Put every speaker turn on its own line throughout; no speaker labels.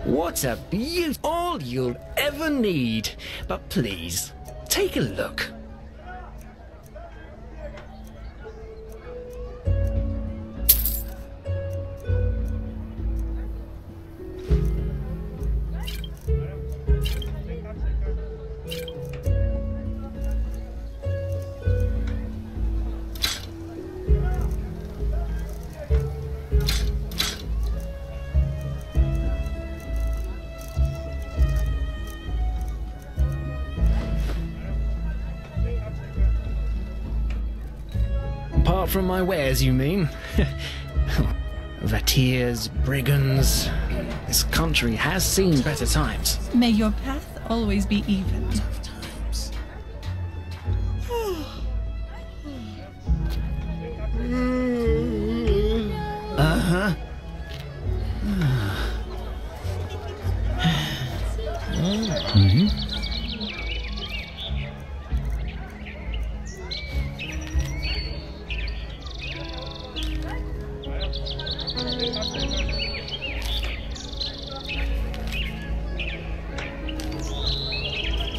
What a beaut! All you'll ever need. But please, take a look. Apart from my wares, you mean? Ratiers, brigands. This country has seen better times.
May your path always be even.
Uh-huh. Mm-hmm.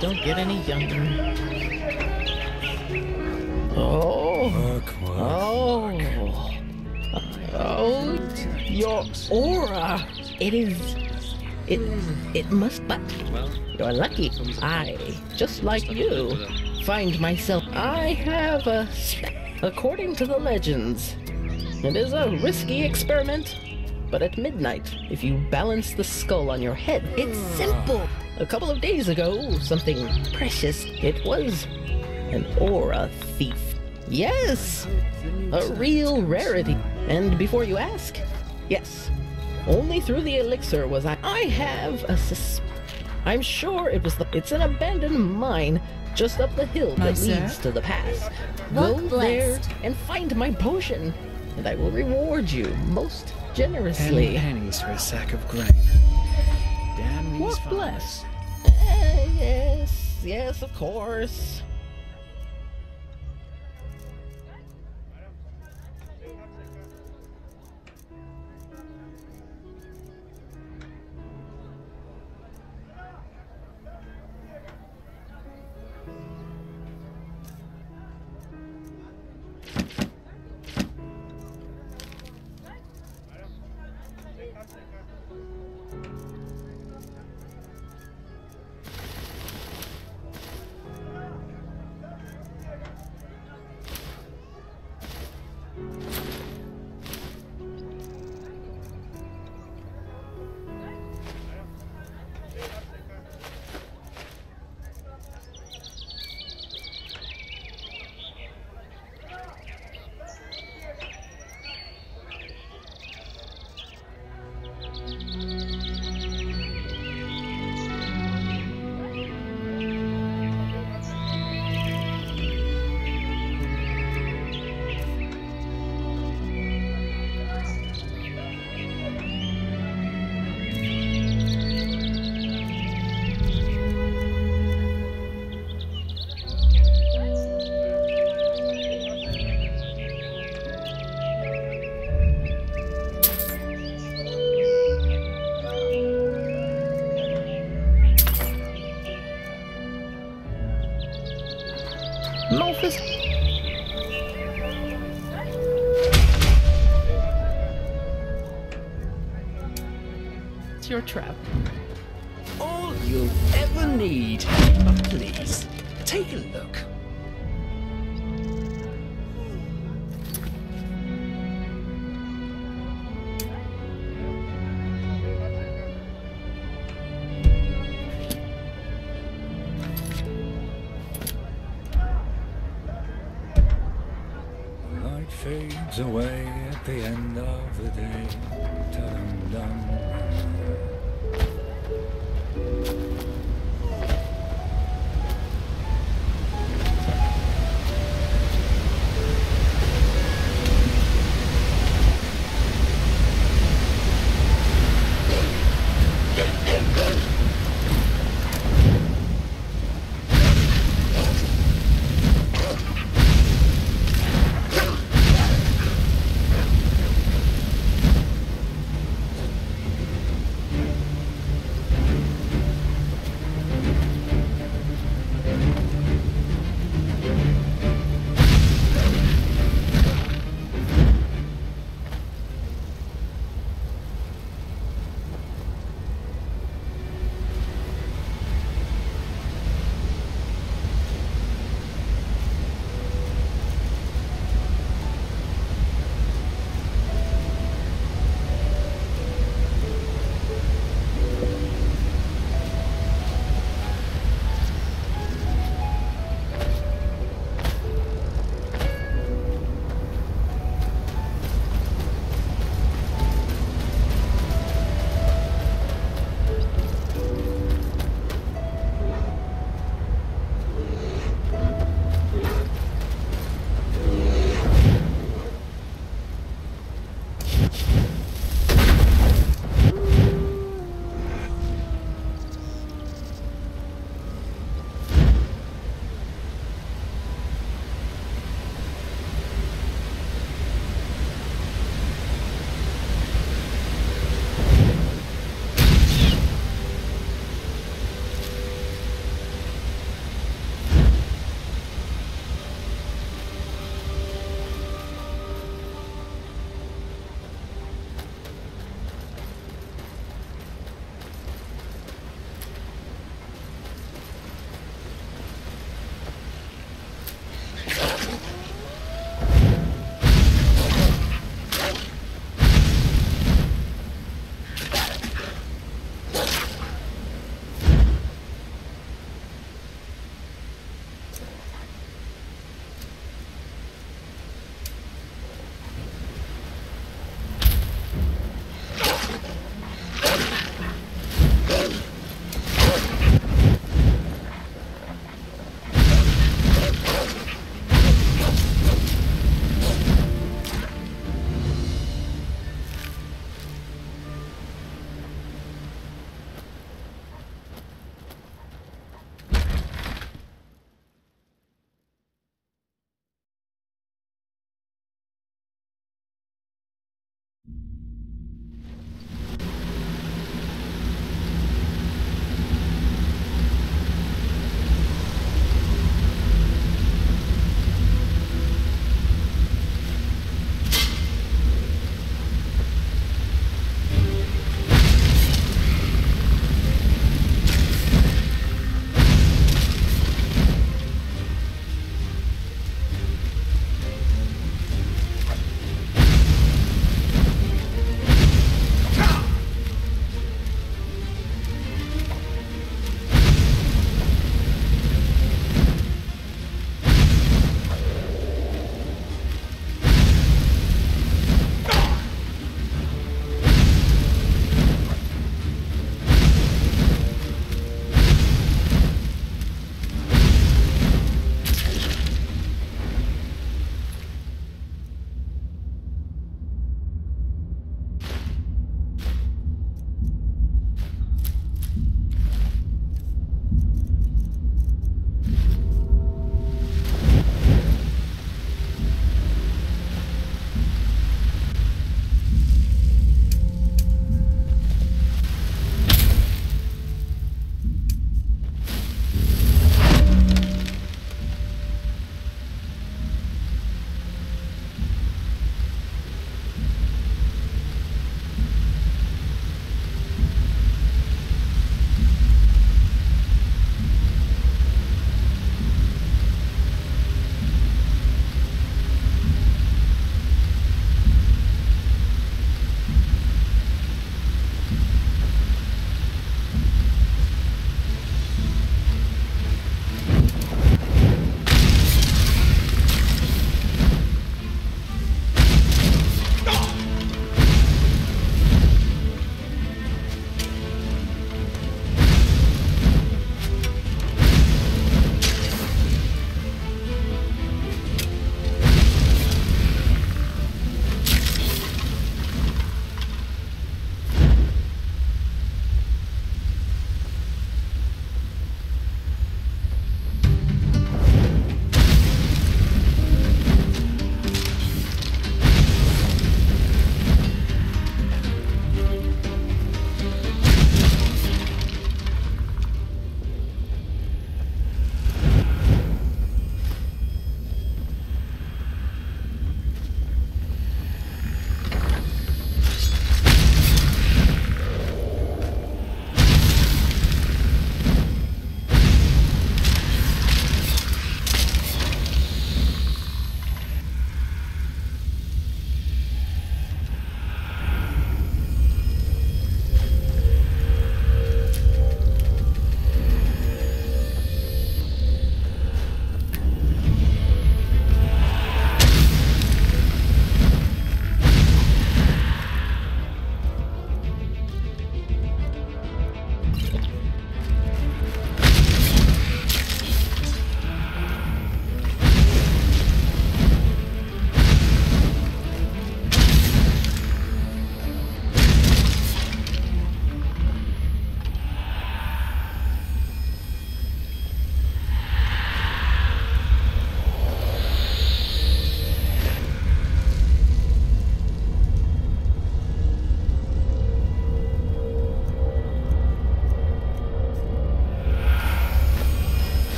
Don't get any younger. Oh. Oh, your aura. It must, but you're lucky. I, just like you, find myself. I have according to the legends, it is a risky experiment, but at midnight, if you balance the skull on your head, it's simple. A couple of days ago, something precious. It was an aura thief. Yes, a real rarity. And before you ask, yes, only through the elixir was I have a I'm sure it's an abandoned mine just up the hill that leads to the pass. Go there and find my potion, and I will reward you most generously.
10 pennies for a sack of grain. Damn these
What
farmers.
bless? Yes, of course. It's your trap.
All you'll ever need. But please, take a look.
Light fades away at the end of the day. Ta-dum-dum.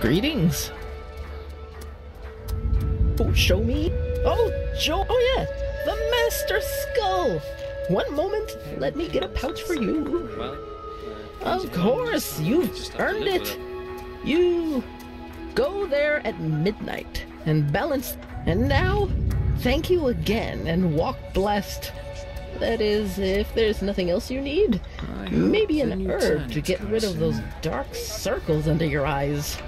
Greetings. Oh, show me. Oh, Joe. Oh, yeah. The Master Skull. One moment. Let me get a pouch for you.
Well,
Of course. You've earned it. You go there at midnight and balance. And now, thank you again and walk blessed. That is, if there's nothing else you need. Maybe an herb to get rid of those dark circles under your eyes.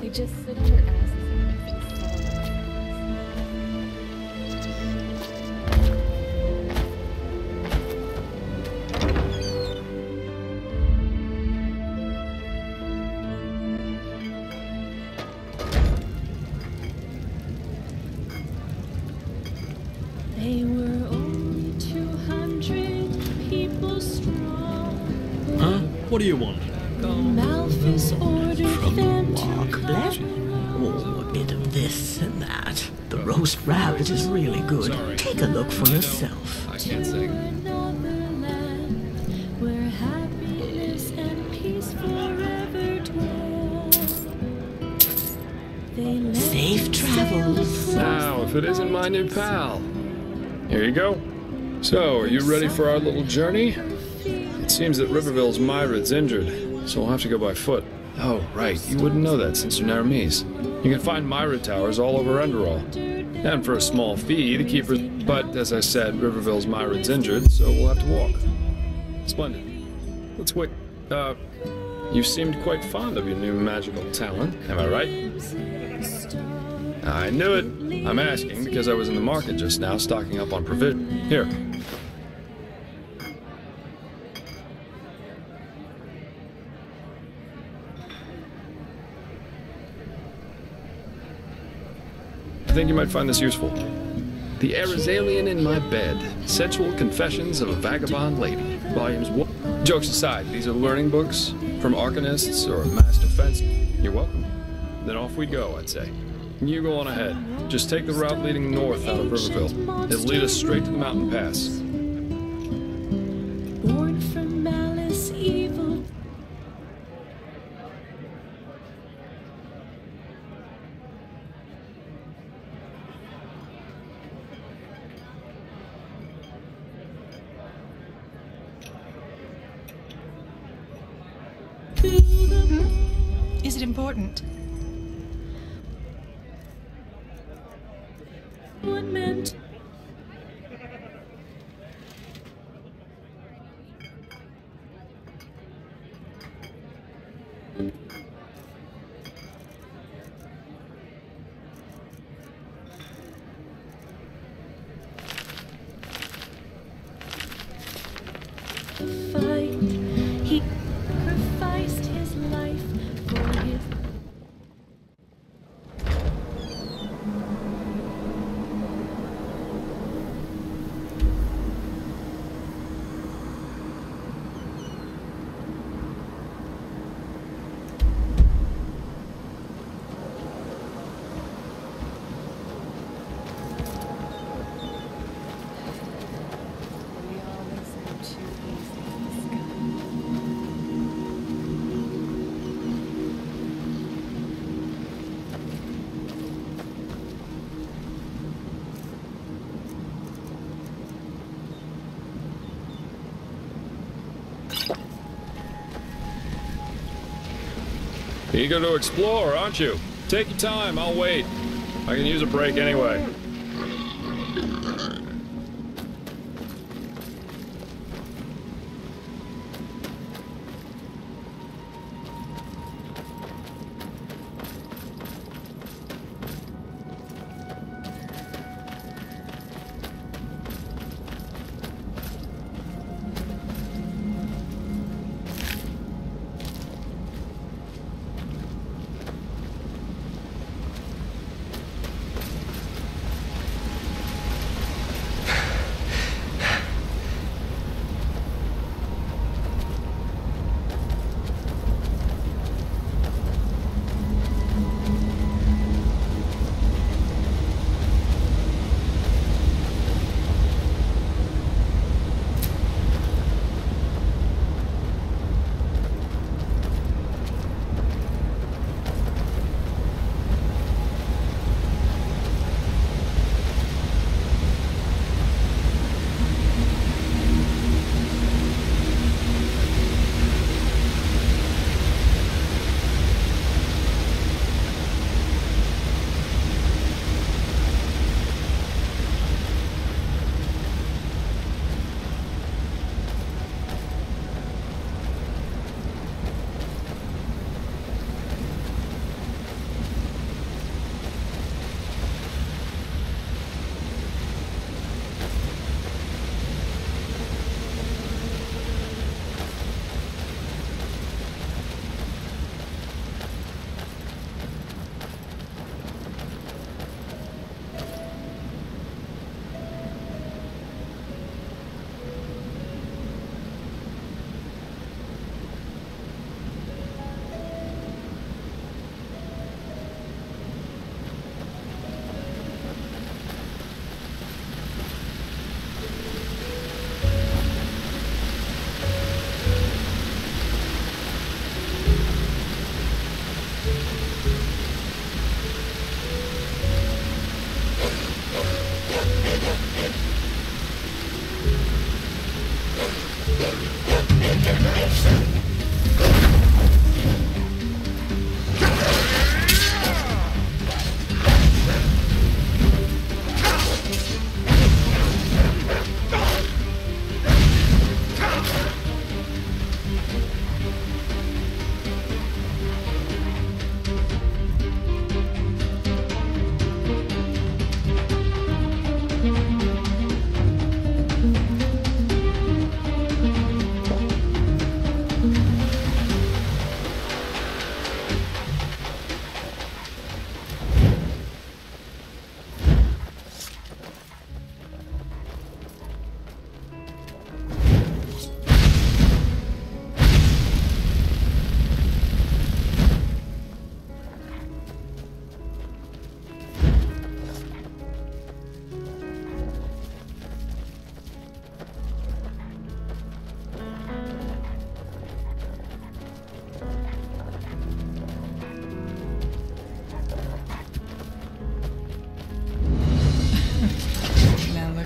They just sit on their asses
They were only 200 people strong.
Huh? What do you want?
Malthus ordered them to
Black?
come.
Oh, a bit of this and that. The roast rabbit is really good. Take a look for yourself.
I can't sing.
Another land where happiness and peace forever dwell. They let
Safe travels.
Now, if it isn't my new pal. Here you go. So, are you ready for our little journey? It seems that Riverville's Myra's injured, so we'll have to go by foot. Oh, right, you wouldn't know that since you're Naramese. You can find Myra towers all over Enderal. And for a small fee, the keepers... But, as I said, Riverville's Myra's injured, so we'll have to walk. Splendid. Let's wait. You seemed quite fond of your new magical talent, am I right? I knew it. I'm asking because I was in the market just now stocking up on provision. Here. think you might find this useful. The Arizalian in My Bed, Sensual Confessions of a Vagabond Lady. Volumes 1. Jokes aside, these are learning books from arcanists or master fence. You're welcome. Then off we go, I'd say. You go on ahead. Just take the route leading north out of Riverville. It'll lead us straight to the mountain pass.
Born from malice, evil.
Is it important?
What meant? Fight. He sacrificed his life for his.
Eager to explore, aren't you? Take your time, I'll wait. I can use a break anyway.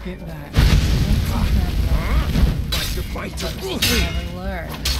Look at that.
Like the bite of
Never learn.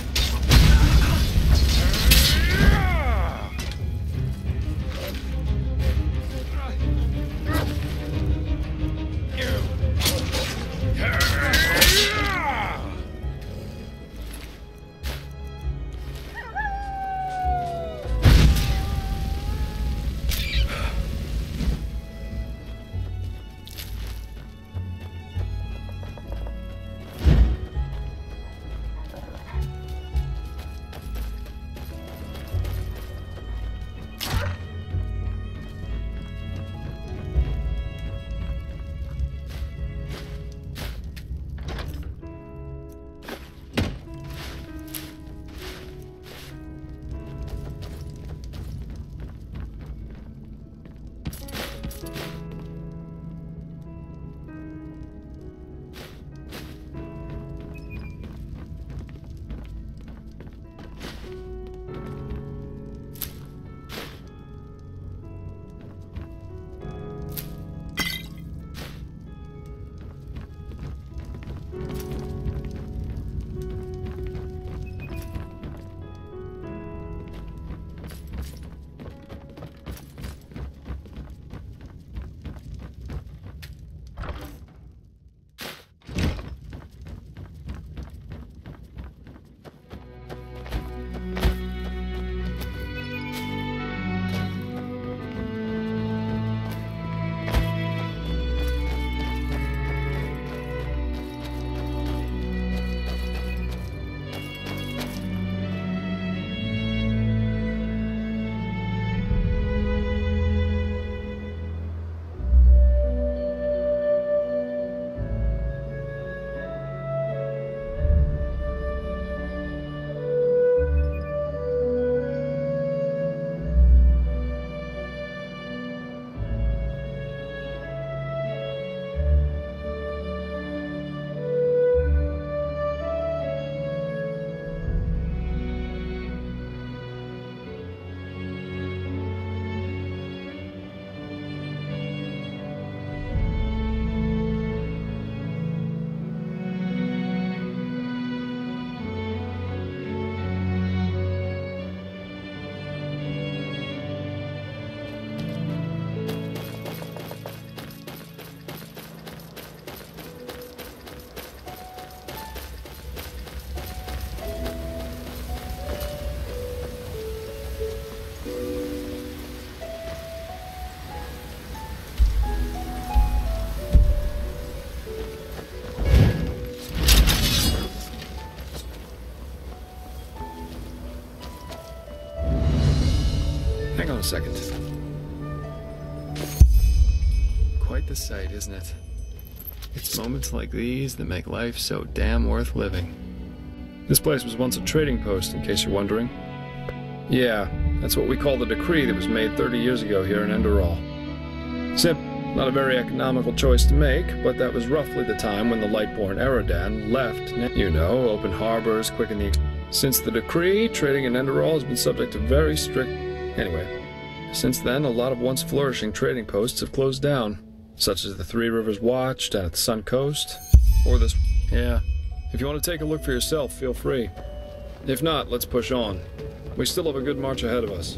Hang on a second. Quite the sight, isn't it? It's moments like these that make life so damn worth living. This place was once a trading post, in case you're wondering. Yeah, that's what we call the decree that was made 30 years ago here in Enderal. Not a very economical choice to make, but that was roughly the time when the Lightborn Eridan left. You know, open harbors, quicken the... Since the decree, trading in Enderal has been subject to very strict... Anyway, since then, a lot of once flourishing trading posts have closed down, such as the Three Rivers Watch down at the Sun Coast, or this... Yeah, if you want to take a look for yourself, feel free. If not, let's push on. We still have a good march ahead of us.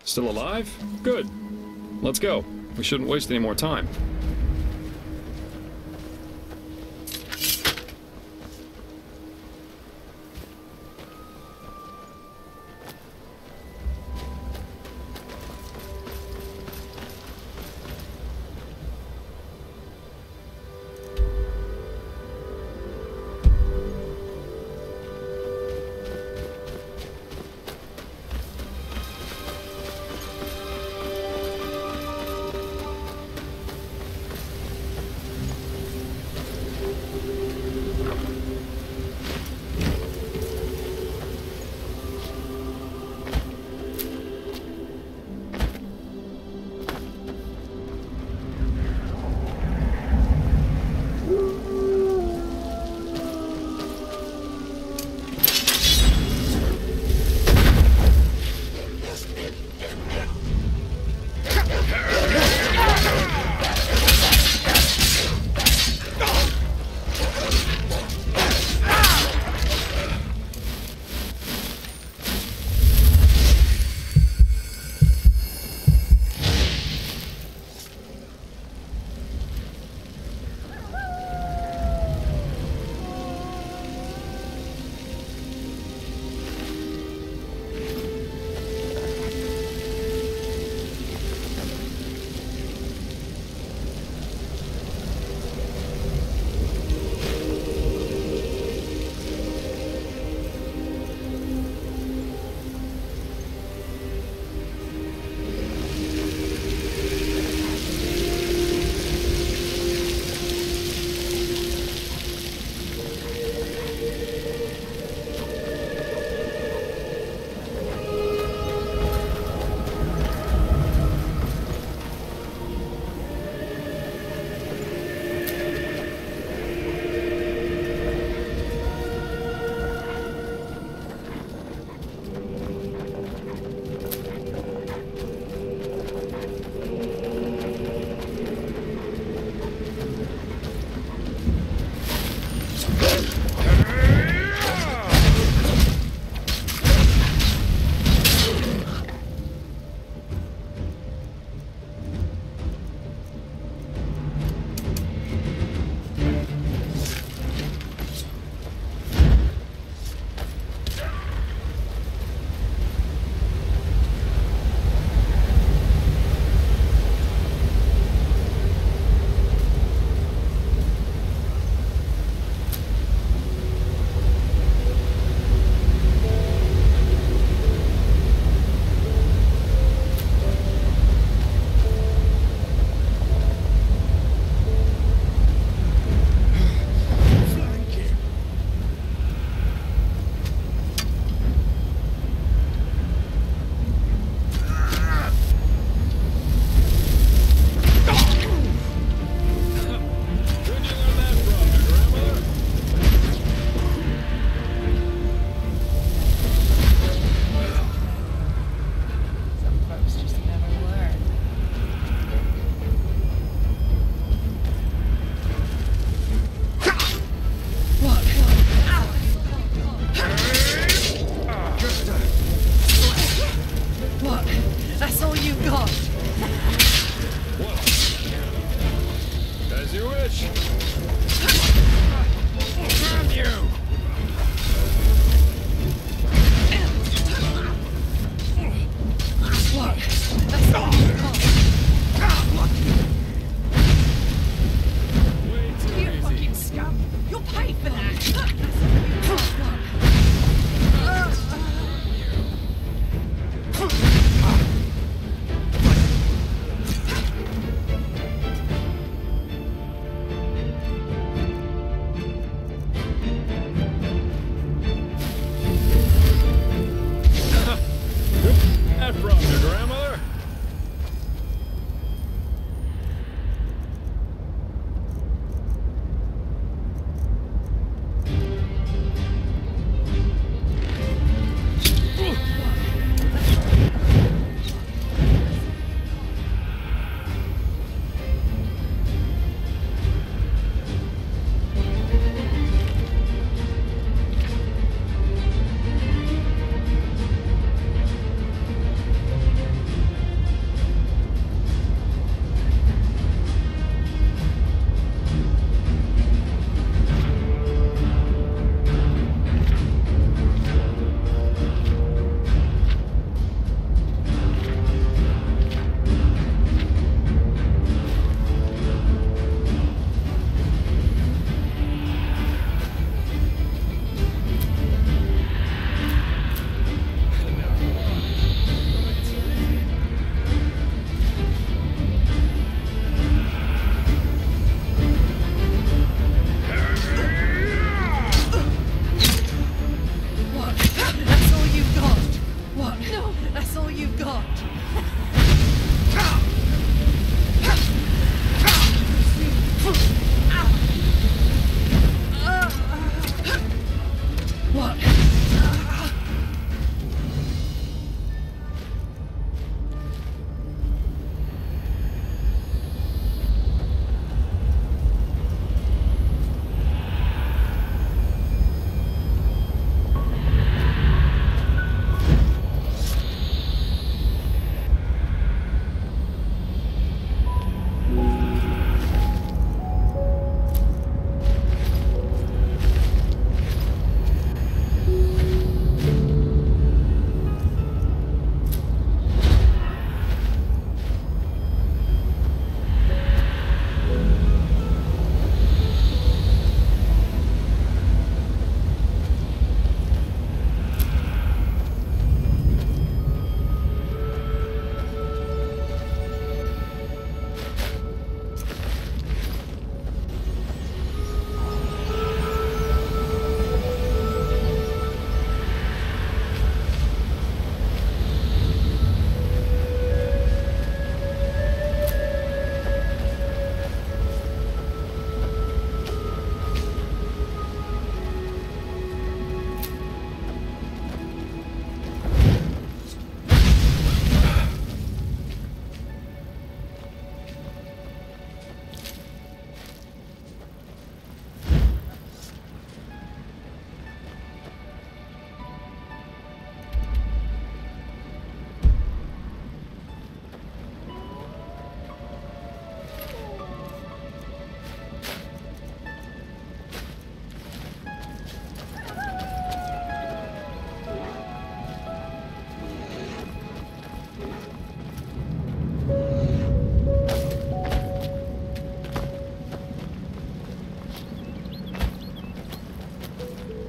Still alive? Good. Let's go. We shouldn't waste any more time.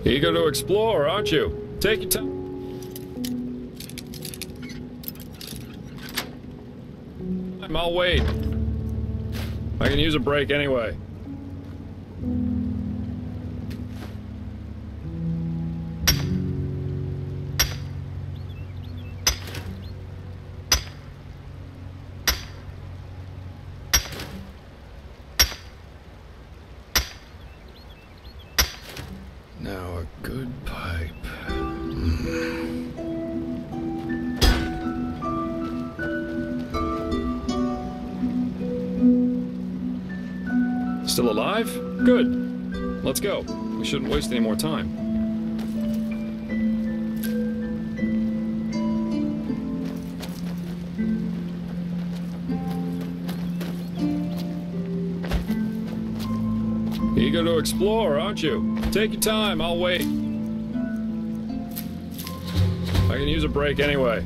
Eager to explore, aren't you? Take your time. I'll wait. I can use a break anyway. Now a good pipe. Still alive? Good. Let's go. We shouldn't waste any more time. Eager to explore, aren't you? Take your time, I'll wait. I can use a break anyway.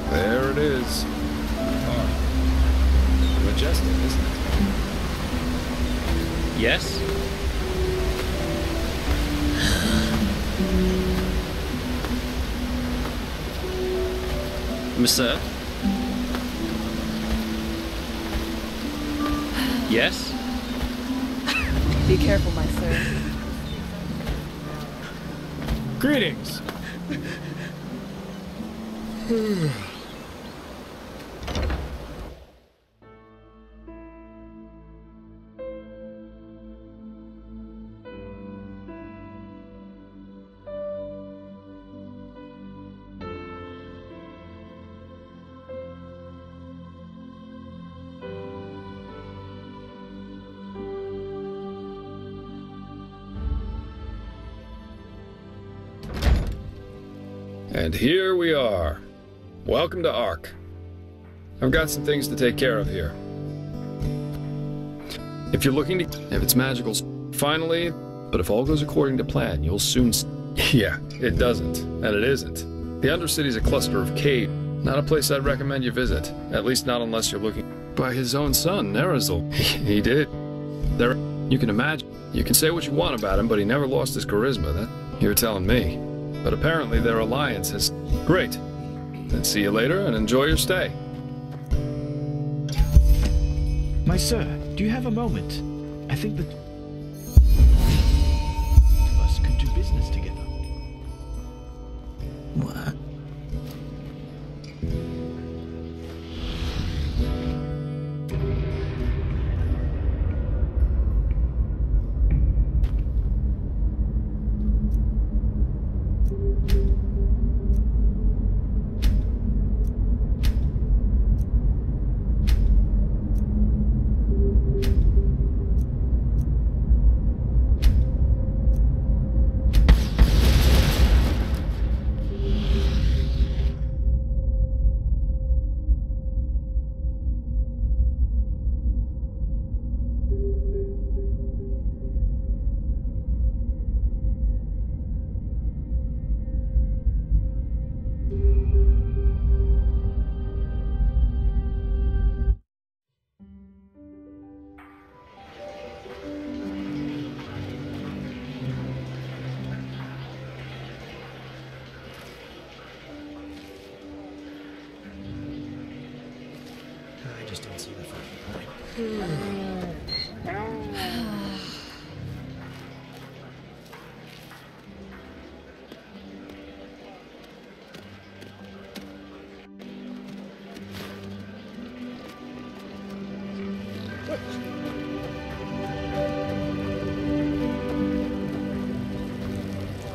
There it is. Oh, majestic, isn't it?
Yes? Monsieur? Yes?
Be careful, my sir.
Greetings. And here we are. Welcome to Ark. I've got some things to take care of here. If you're looking to... If it's magical, finally, but if all goes according to plan, you'll soon... Yeah, it doesn't, and it isn't. The Undercity's a cluster of caves, not a place I'd recommend you visit, at least not unless you're looking... By his own son, Nerazil. He did. There, you can imagine. You can say what you want about him, but he never lost his charisma, that you're telling me. But apparently their alliance has... Great. Then see you later and enjoy your stay.
My sir, do you have a moment? I think that us could do business together. What? just don't see the fucking point.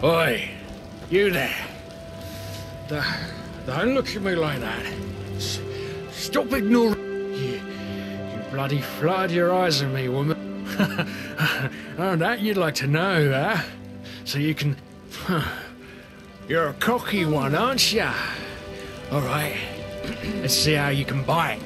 Oi, you there. Don't look at me like that. Stop ignoring you bloody flood your eyes at me, woman. Oh, that you'd like to know, huh? So you can... You're a cocky one, aren't ya? All right, let's see how you can bite.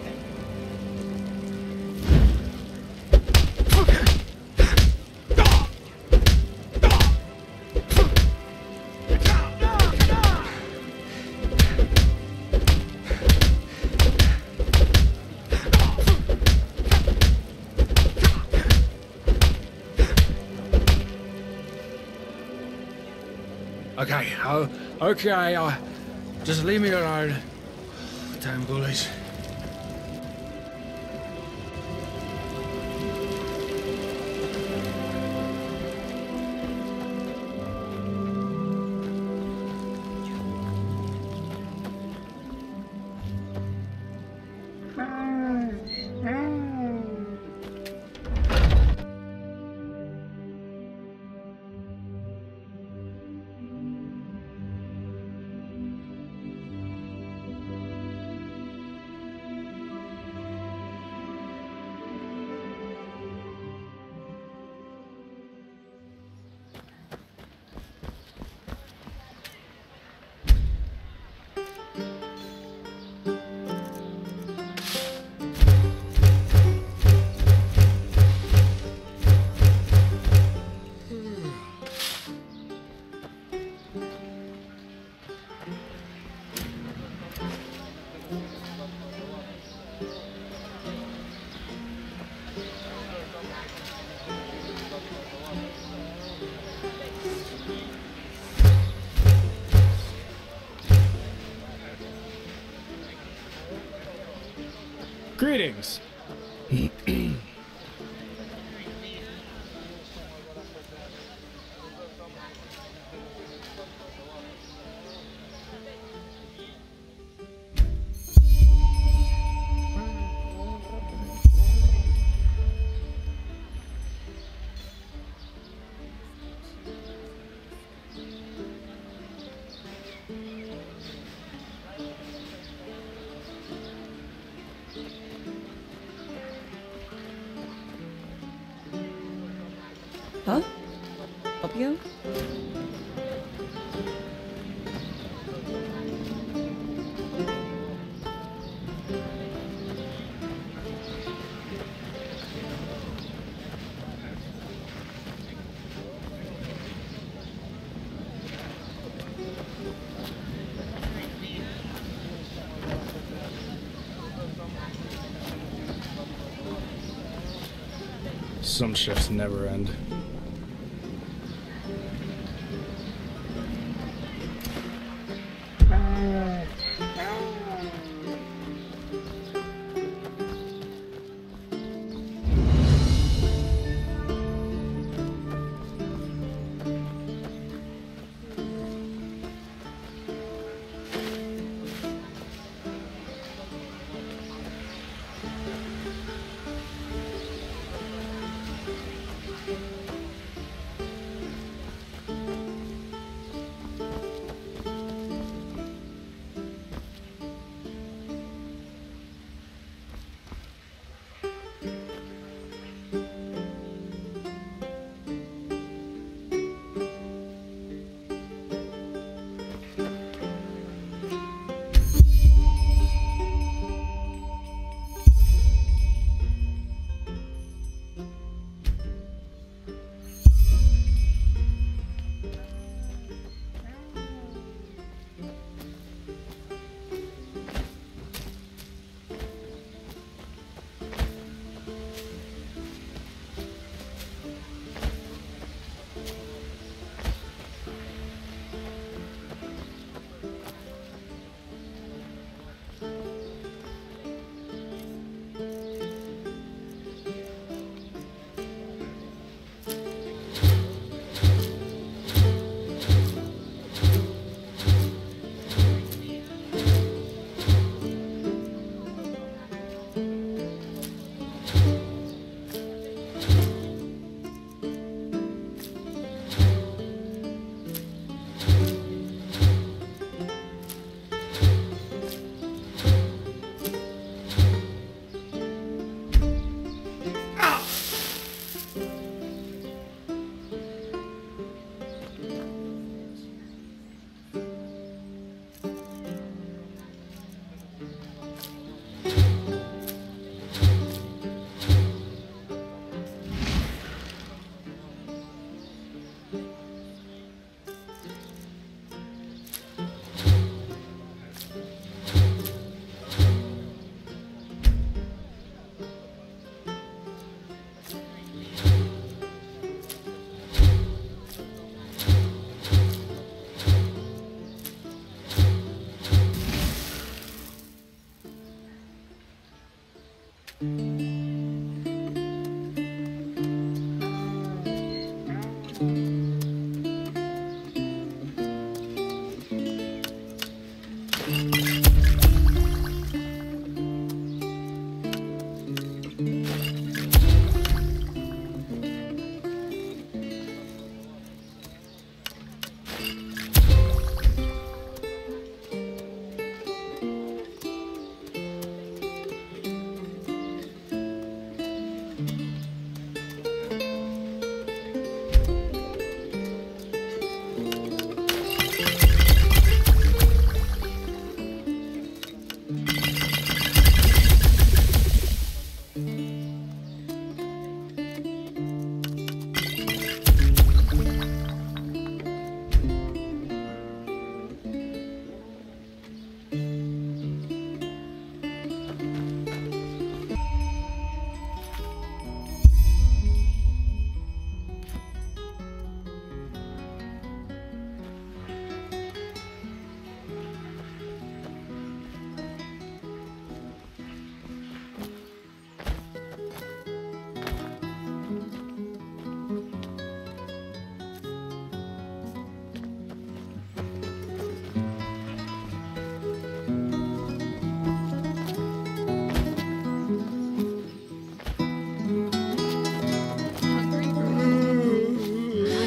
Okay, okay, just leave me alone. Damn bullies. Greetings.
Huh? Help you?
Some shifts never end.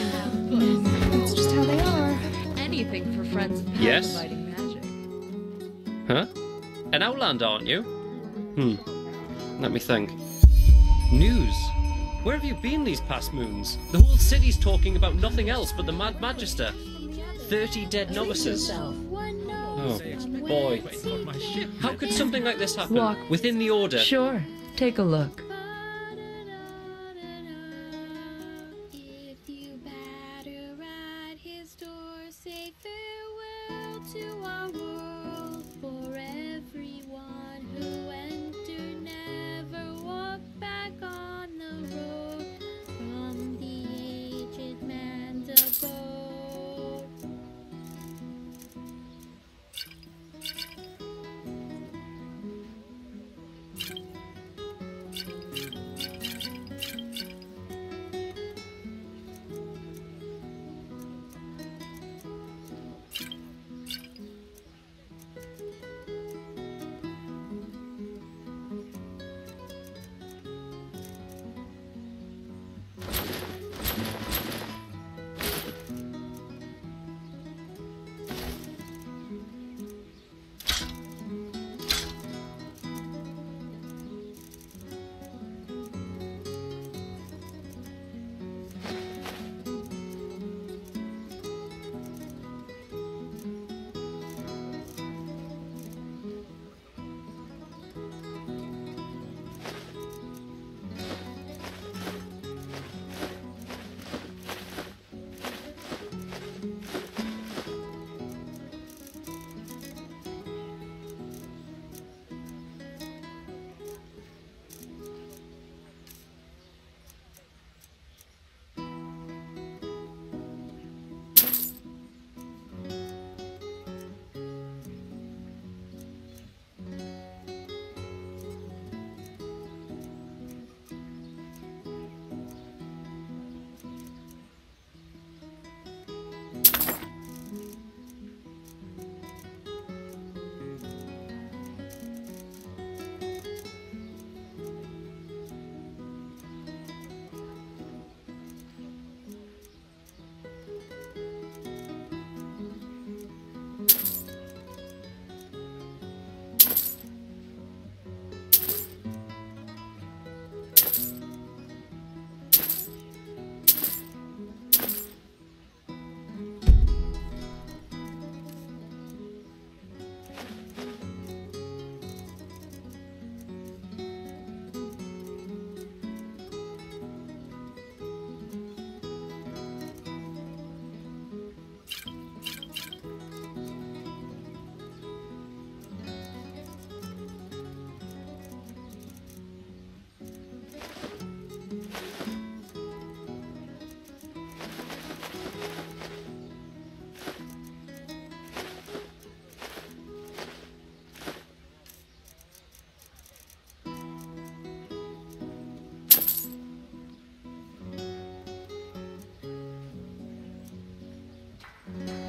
That's just how they are.
Anything for friends and pals
Yes?
fighting magic.
Huh? An outlander, aren't you? Let me think. News. Where have you been these past moons? The whole city's talking about nothing else but the Mad Magister. 30 dead novices. Oh, boy. How could something like this happen?
Walk.
Within the Order?
Sure, take a look.
If you batter at his door, say farewell to our world. For everyone who entered never walked back on the road from the aged man's abode.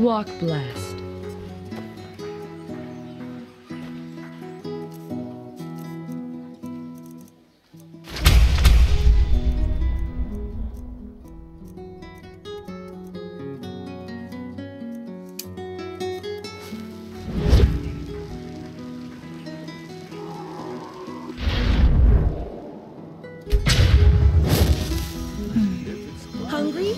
Walk blessed.
Hungry?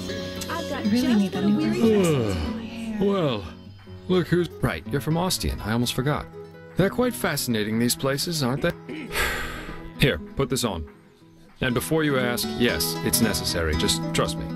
I've got
Really
just
need
what
that
a
new
weary
reference.
person.
Well, look who's... Right, you're from Ostian. I almost forgot. They're quite fascinating, these places, aren't they? Here, put this on. And before you ask, yes, it's necessary. Just trust me.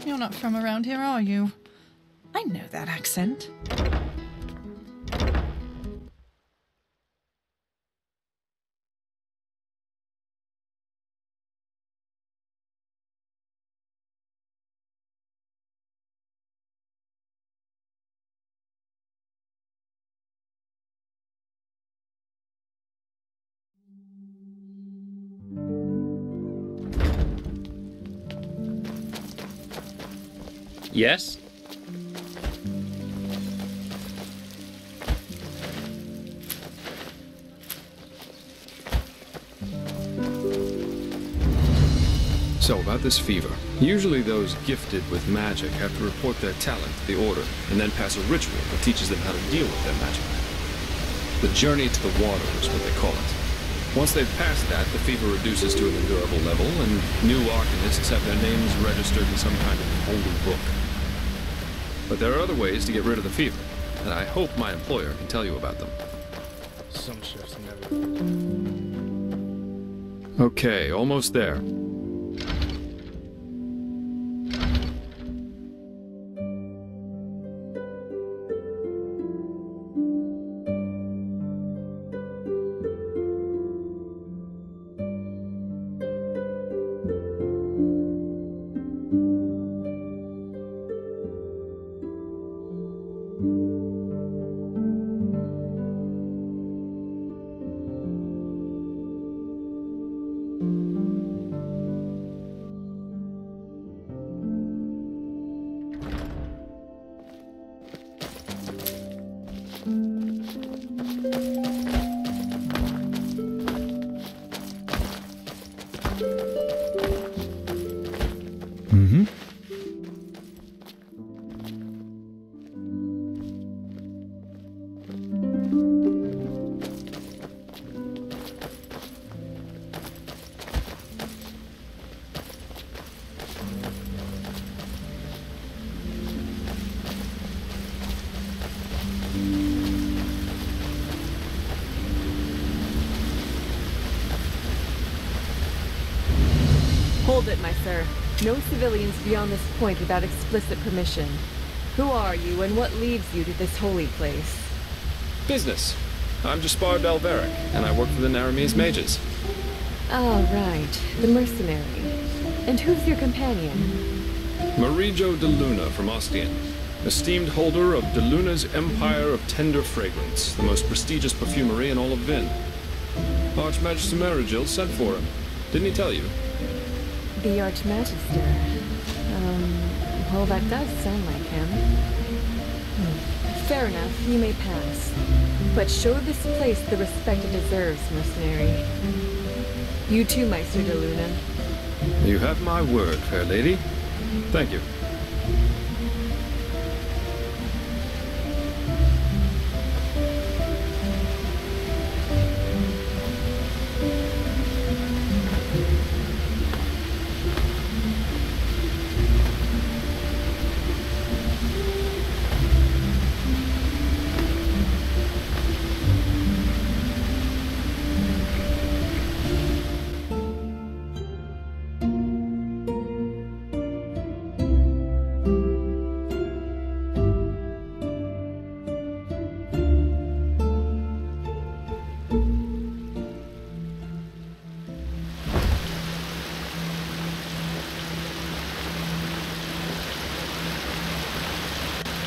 You're not from around here, are you? I know that accent.
Yes?
So, about this fever. Usually those gifted with magic have to report their talent to the Order, and then pass a ritual that teaches them how to deal with their magic. The journey to the water is what they call it. Once they've passed that, the fever reduces to an endurable level, and new arcanists have their names registered in some kind of holy book. But there are other ways to get rid of the fever, and I hope my employer can tell you about them.
Some shifts never.
Okay, almost there.
Mm-hmm.
Hold it, my sir. No civilians beyond this point without explicit permission. Who are you, and what leads you to this holy place?
Business. I'm Jaspar Dalveric, and I work for the Naramese mages.
Ah, right. The mercenary. And who's your companion?
Marijo de Luna from Ostian, esteemed holder of de Luna's Empire of Tender Fragrance, the most prestigious perfumery in all of Vin. Archmagister Marigil sent for him. Didn't he tell you?
The Archmagister. Well, that does sound like him. Fair enough, you may pass. But show this place the respect it deserves, mercenary. You too, Meister de Luna.
You have my word, fair lady. Thank you.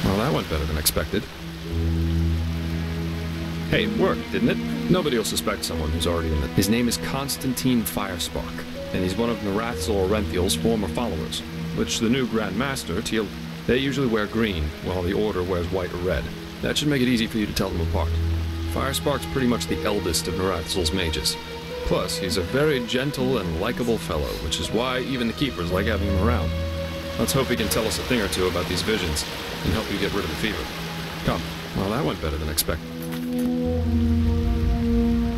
Well, that went better than expected. Hey, it worked, didn't it? Nobody will suspect someone who's already in it. His name is Constantine Firespark, and he's one of Narathzor Orenthiel's former followers, which the new Grand Master, Teal, they usually wear green, while the Order wears white or red. That should make it easy for you to tell them apart. Firespark's pretty much the eldest of Narathzor's mages. Plus, he's a very gentle and likable fellow, which is why even the Keepers like having him around. Let's hope he can tell us a thing or two about these visions, and help you get rid of the fever. Come. Well, that went better than expected.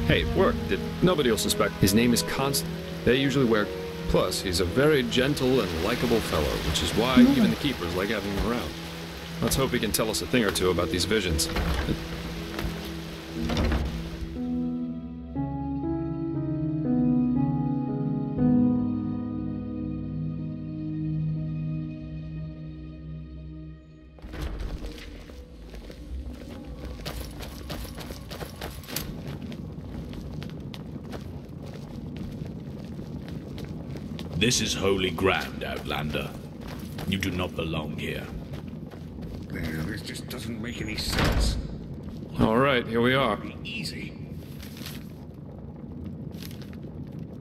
Hey, it worked. Nobody will suspect. His name is Constant. They usually wear... Plus, he's a very gentle and likable fellow, which is why even the Keepers like having him around. Let's hope he can tell us a thing or two about these visions.
This is holy ground, Outlander. You do not belong here.
This just doesn't make any sense.
All right, here we are.
Easy.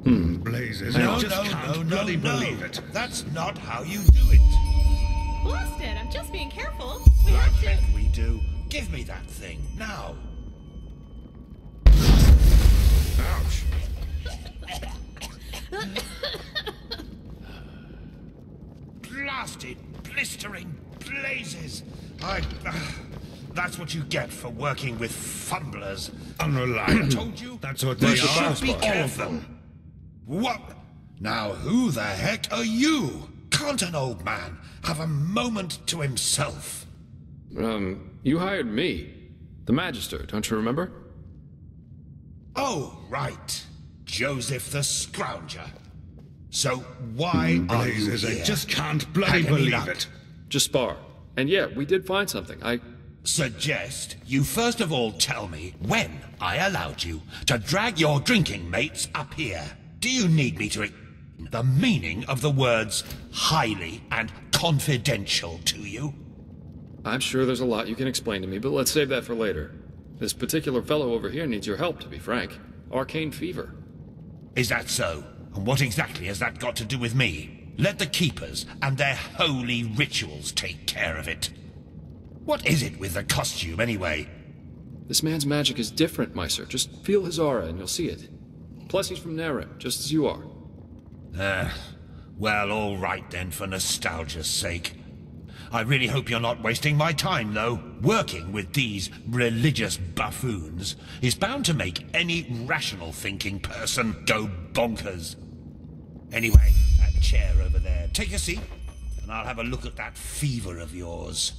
Blazes.
No,
I just can't bloody believe it.
That's not how you do it.
Blast it! I'm just being careful.
We have to. We do. Give me that thing now. Ouch. Blasted, blistering blazes. That's what you get for working with fumblers.
Unreliable.
I told you.
That's what they
You
are.
should be careful. What? Now who the heck are you? Can't an old man have a moment to himself?
You hired me. The Magister, don't you remember?
Oh, right. Joseph the Scrounger. So why are you
Blazes,
here?
I just can't bloody
Hanging
believe
up.
it.
Jaspar. And yeah, we did find something.
Suggest you first of all tell me when I allowed you to drag your drinking mates up here. Do you need me to explain the meaning of the words highly and confidential to you?
I'm sure there's a lot you can explain to me, but let's save that for later. This particular fellow over here needs your help, to be frank. Arcane fever.
Is that so? And what exactly has that got to do with me? Let the Keepers and their holy rituals take care of it. What is it with the costume, anyway?
This man's magic is different, Meister. Just feel his aura and you'll see it. Plus, he's from Narim, just as you are.
Well, all right then, for nostalgia's sake. I really hope you're not wasting my time, though. Working with these religious buffoons is bound to make any rational thinking person go bonkers. Anyway, that chair over there. Take a seat, and I'll have a look at that fever of yours.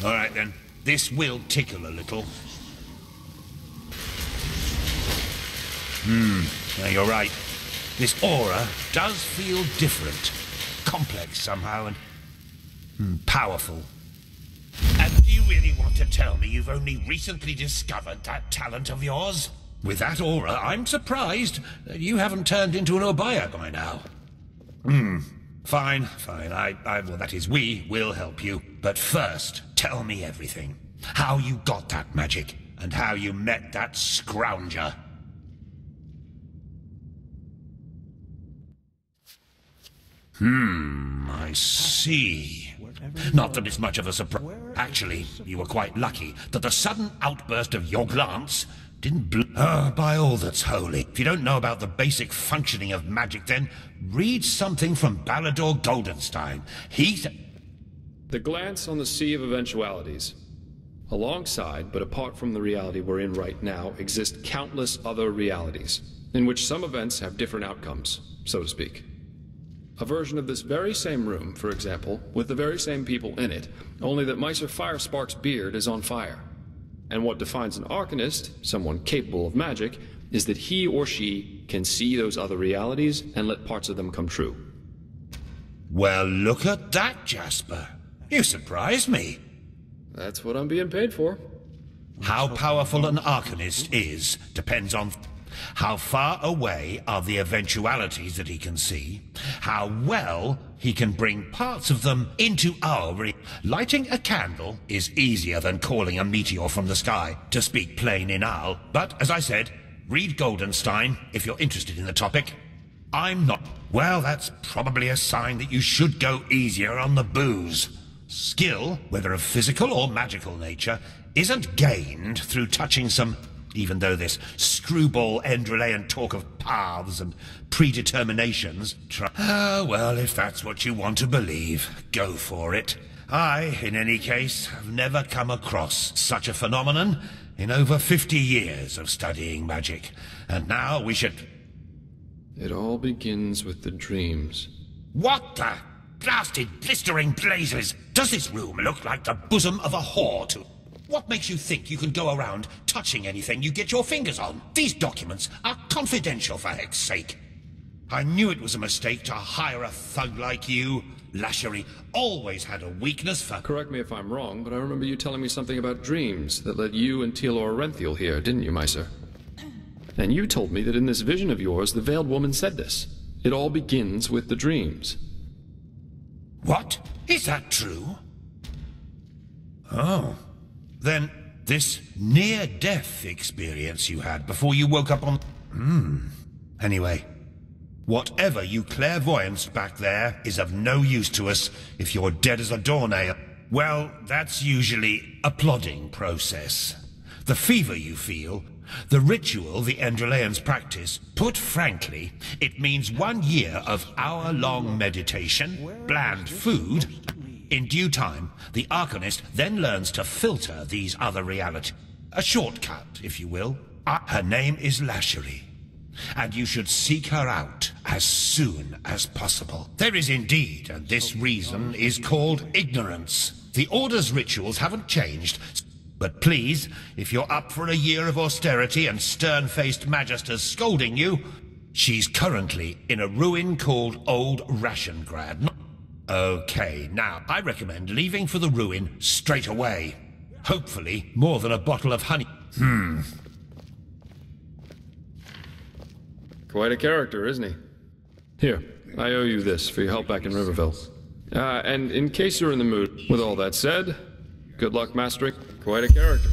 All right then, this will tickle a little. Now you're right. This aura does feel different. Complex somehow and powerful. And do you really want to tell me you've only recently discovered that talent of yours? With that aura, I'm surprised that you haven't turned into an Obaya by now. Fine. Well, that is, we will help you. But first, tell me everything. How you got that magic, and how you met that scrounger. I see. Not that it's much of a surprise. Actually, you were quite lucky that the sudden outburst of your glance didn't by all that's holy. If you don't know about the basic functioning of magic, then read something from Balador Goldenstein.
The glance on the sea of eventualities. Alongside, but apart from the reality we're in right now, exist countless other realities, in which some events have different outcomes, so to speak. A version of this very same room, for example, with the very same people in it, only that Meister Firespark's beard is on fire. And what defines an Arcanist, someone capable of magic, is that he or she can see those other realities and let parts of them come true.
Well, look at that, Jasper. You surprised me.
That's what I'm being paid for.
How powerful an Arcanist is depends on how far away are the eventualities that he can see, how well he can bring parts of them into our Lighting a candle is easier than calling a meteor from the sky, to speak plain in Al. But, as I said, read Goldenstein if you're interested in the topic. I'm not. Well, that's probably a sign that you should go easier on the booze. Skill, whether of physical or magical nature, isn't gained through touching some... Even though this screwball Enderalian talk of paths and predeterminations... well, if that's what you want to believe, go for it. I, in any case, have never come across such a phenomenon in over 50 years of studying magic. And now we should...
It all begins with the dreams.
What the blasted blistering blazes? Does this room look like the bosom of a whore to... What makes you think you can go around touching anything you get your fingers on? These documents are confidential, for heck's sake. I knew it was a mistake to hire a thug like you. Lashery always had a weakness for...
Correct me if I'm wrong, but I remember you telling me something about dreams that led you and Tealor Renthiel here, didn't you, Meister? And you told me that in this vision of yours, the Veiled Woman said this. It all begins with the dreams.
What? Is that true? Oh. Then, this near-death experience you had before you woke up on... Anyway, whatever you clairvoyanced back there is of no use to us if you're dead as a doornail. Well, that's usually a plodding process. The fever you feel, the ritual the Enderalians practice, put frankly, it means 1 year of hour-long meditation, bland food... In due time, the Arcanist then learns to filter these other realities. A shortcut, if you will. Her name is Lashery, and you should seek her out as soon as possible. There is indeed, and this reason is called ignorance. The Order's rituals haven't changed, but please, if you're up for a year of austerity and stern-faced magisters scolding you, she's currently in a ruin called Old Rashengrad. Okay, now, I recommend leaving for the ruin straight away. Hopefully, more than a bottle of honey.
Quite a character, isn't he? Here, I owe you this for your help back in Riverville. And in case you're in the mood, with all that said, good luck mastering quite a character.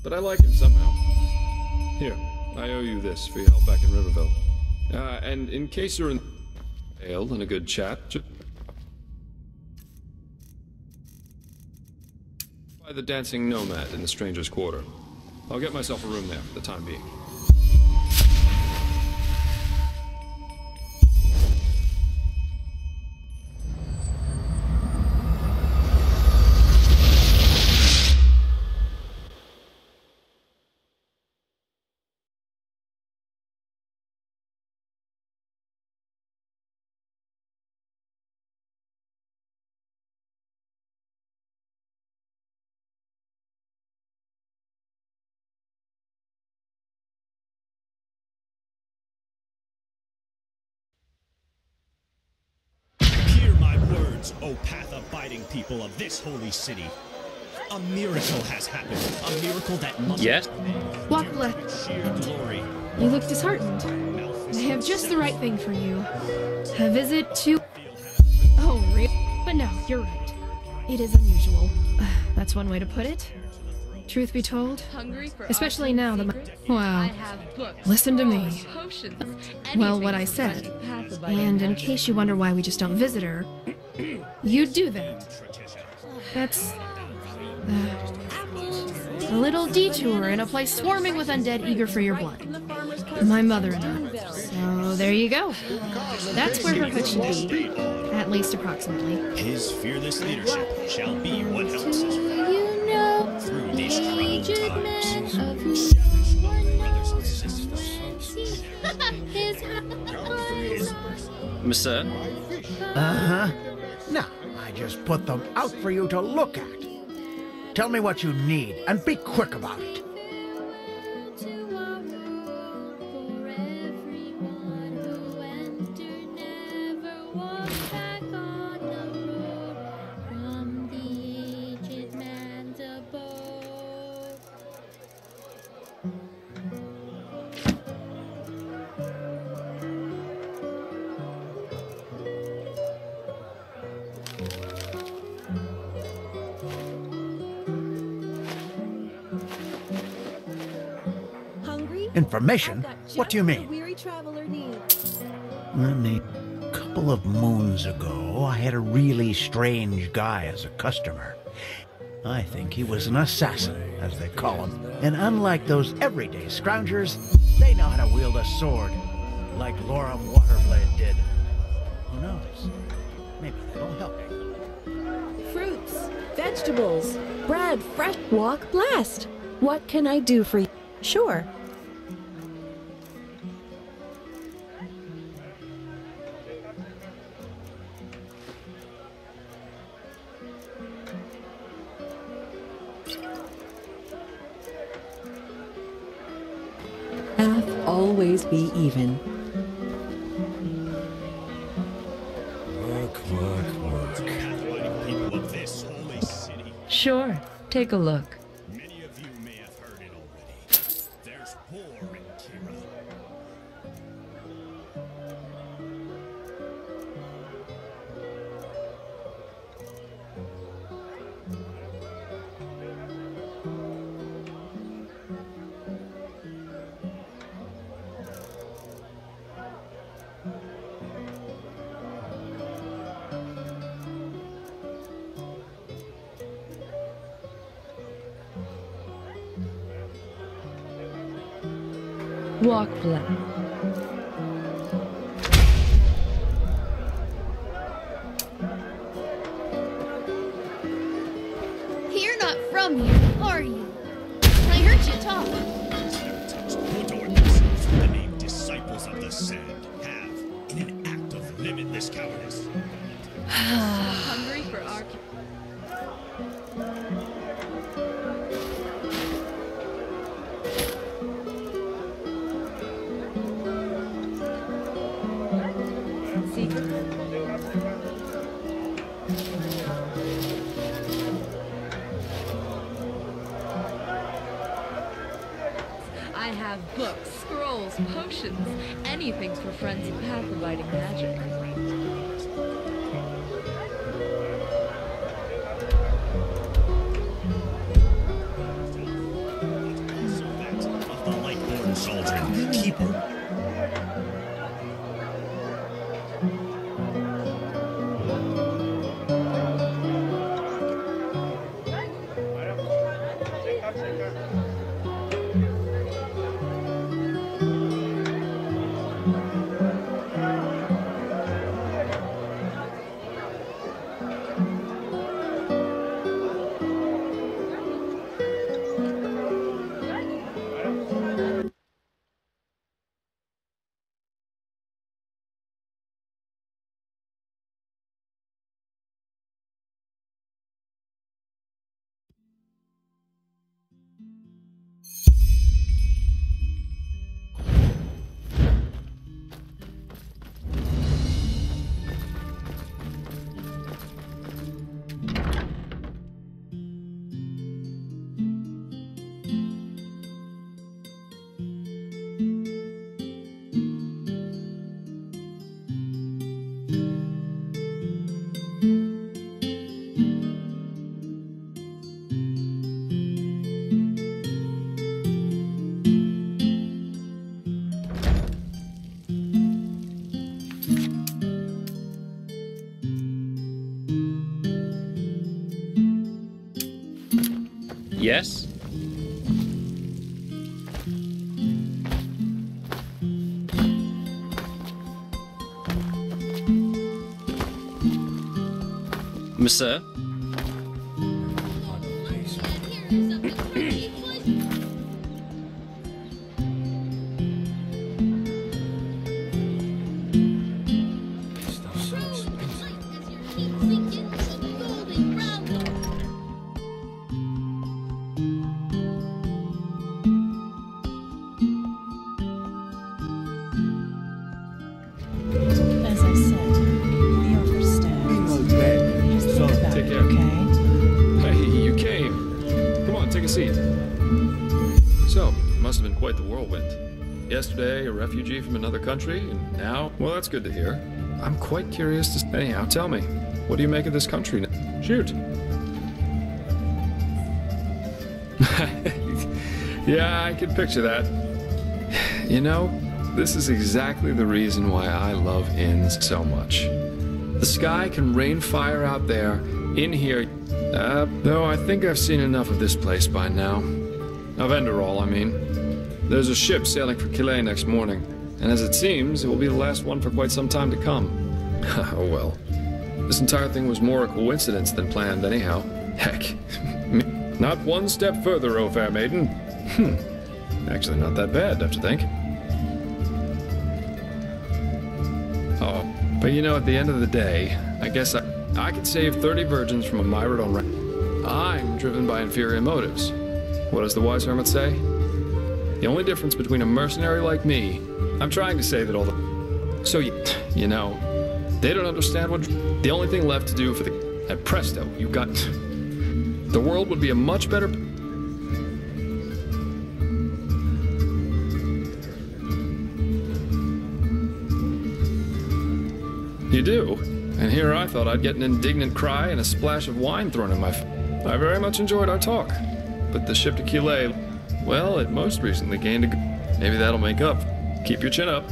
But I like him somehow. Here, I owe you this for your help back in Riverville. And in case you're in... Ale and a good chat. By the Dancing Nomad in the Stranger's Quarter. I'll get myself a room there for the time being.
Greetings, O path-abiding people of this holy city. A miracle has happened. A miracle that must
Walk left.
sheer glory.
You look disheartened. I have just the right thing for you. A visit to... Oh, really? But no, you're right. It is unusual. That's one way to put it. Truth be told, especially now that my... Wow. Listen to me. Well, what I said. And in case you wonder why we just don't visit her, you do that. That's... a little detour in a place swarming with undead eager for your blood. My mother-in-law. So there you go. That's where her hut should be. At least approximately.
His fearless leadership shall be what helps us
You know,
through these troubled times.
Monsieur?
Uh-huh. No, I just put them out for you to look at. Tell me what you need, and be quick about it. Information? What do you mean?
Weary traveler needs.
A couple of moons ago, I had a really strange guy as a customer. I think he was an assassin, as they call him. And unlike those everyday scroungers, they know how to wield a sword, like Lorem Waterblade did. Who knows? Maybe that'll help.
Fruits, vegetables, bread, fresh. Walk blessed. What can I do for you? Sure. Path always be even.
Path-abiding people of this holy city.
Sure, take a look.
Many of you may have heard it already. There's war in Kira.
Walk black.
You're not from here, are you? I heard you talk.
Who adored themselves with the name Disciples of the Sand have, in an act of limitless cowardice.
Hungry for our... I have books, scrolls, potions, anything for friends of path-abiding magic.
Of the Lightborn Children, Keeper.
Yes? Monsieur?
As I said, the offer stands. Just think about
Take
it,
care.
okay?
Hey, you came. Come on, take a seat. So, must have been quite the whirlwind. Yesterday, a refugee from another country, and now, well, that's good to hear. I'm quite curious to... Anyhow, tell me, what do you make of this country now? Shoot. Yeah, I can picture that. You know, this is exactly the reason why I love inns so much. The sky can rain fire out there, in here. Though I think I've seen enough of this place by now. Of Enderal, I mean. There's a ship sailing for Calais next morning, and as it seems, it will be the last one for quite some time to come. Oh well. This entire thing was more a coincidence than planned anyhow. Heck. Not one step further, O fair maiden. Actually not that bad, don't you think? Oh, but you know, at the end of the day, I guess I could save 30 virgins from a myriad on I'm driven by inferior motives. What does the wise hermit say? The only difference between a mercenary like me, I'm trying to say that all the... So, you know, they don't understand what... The only thing left to do for the... And presto, you got... The world would be a much better... You do? And here I thought I'd get an indignant cry and a splash of wine thrown in my I very much enjoyed our talk. But the ship to Calais, well, it most recently gained a... Maybe that'll make up. Keep your chin up.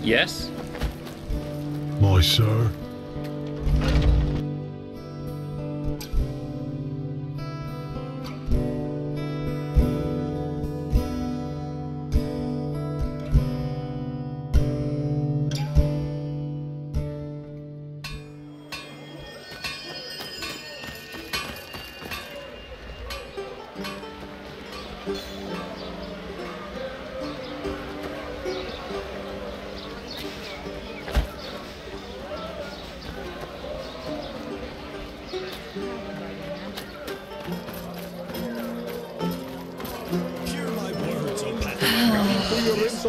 Yes?
My sir?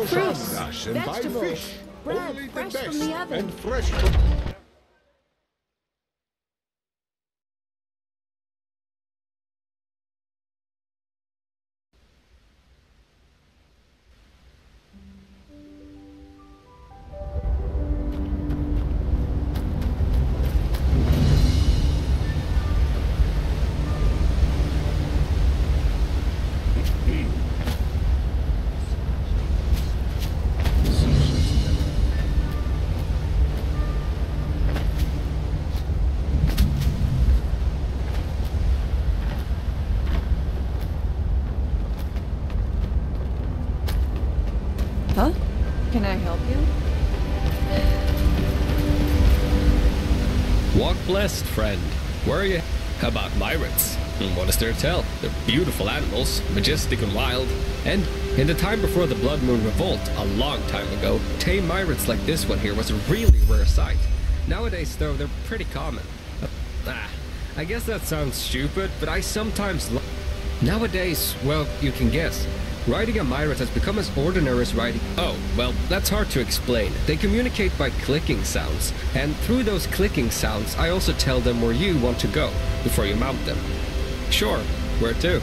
Fruits, vegetables, bread fresh from the oven.
best friend. Where are you? How about myrids? What is there to tell? They're beautiful animals, majestic and wild. And in the time before the Blood Moon Revolt, a long time ago, tame myrids like this one here was a really rare sight. Nowadays, though, they're pretty common. I guess that sounds stupid, but I sometimes Nowadays, well, you can guess. Riding a myrid has become as ordinary as riding... Oh, well, that's hard to explain. They communicate by clicking sounds, and through those clicking sounds, I also tell them where you want to go before you mount them. Sure, where to?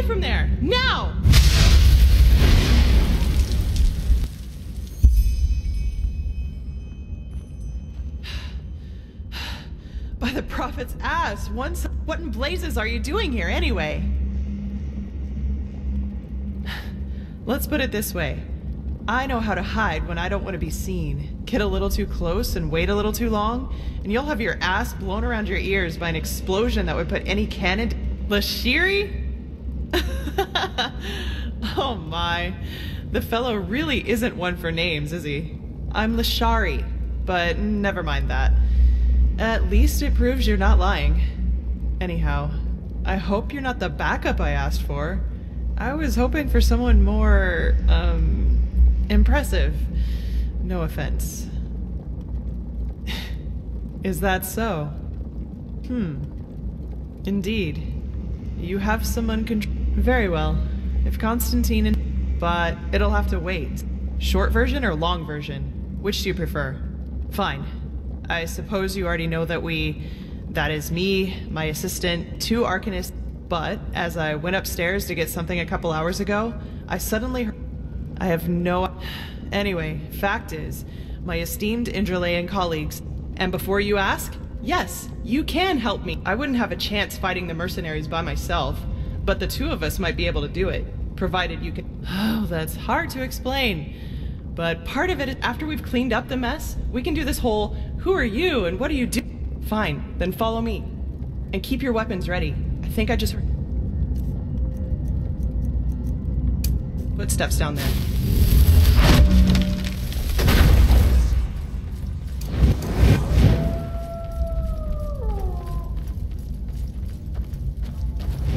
from there! Now! By the prophet's ass, what in blazes are you doing here anyway? Let's put it this way. I know how to hide when I don't want to be seen. Get a little too close and wait a little too long, and you'll have your ass blown around your ears by an explosion that would put any cannon... Lashiri? Oh my. The fellow really isn't one for names, is he? I'm Lashari, but never mind that. At least it proves you're not lying. Anyhow, I hope you're not the backup I asked for. I was hoping for someone more, impressive. No offense. Is that so? Indeed. You have some Very well. If Constantine and... But it'll have to wait. Short version or long version? Which do you prefer? Fine. I suppose you already know that that is me, my assistant, 2 Arcanists, but as I went upstairs to get something a couple hours ago, I suddenly heard... I have no... Anyway, fact is, my esteemed Enderalian colleagues, and before you ask, yes, you can help me. I wouldn't have a chance fighting the mercenaries by myself, but the 2 of us might be able to do it, provided you can... Oh, that's hard to explain. But part of it is after we've cleaned up the mess, we can do this whole, who are you and what do you do? Fine, then follow me. And keep your weapons ready. I think I just heard footsteps down there.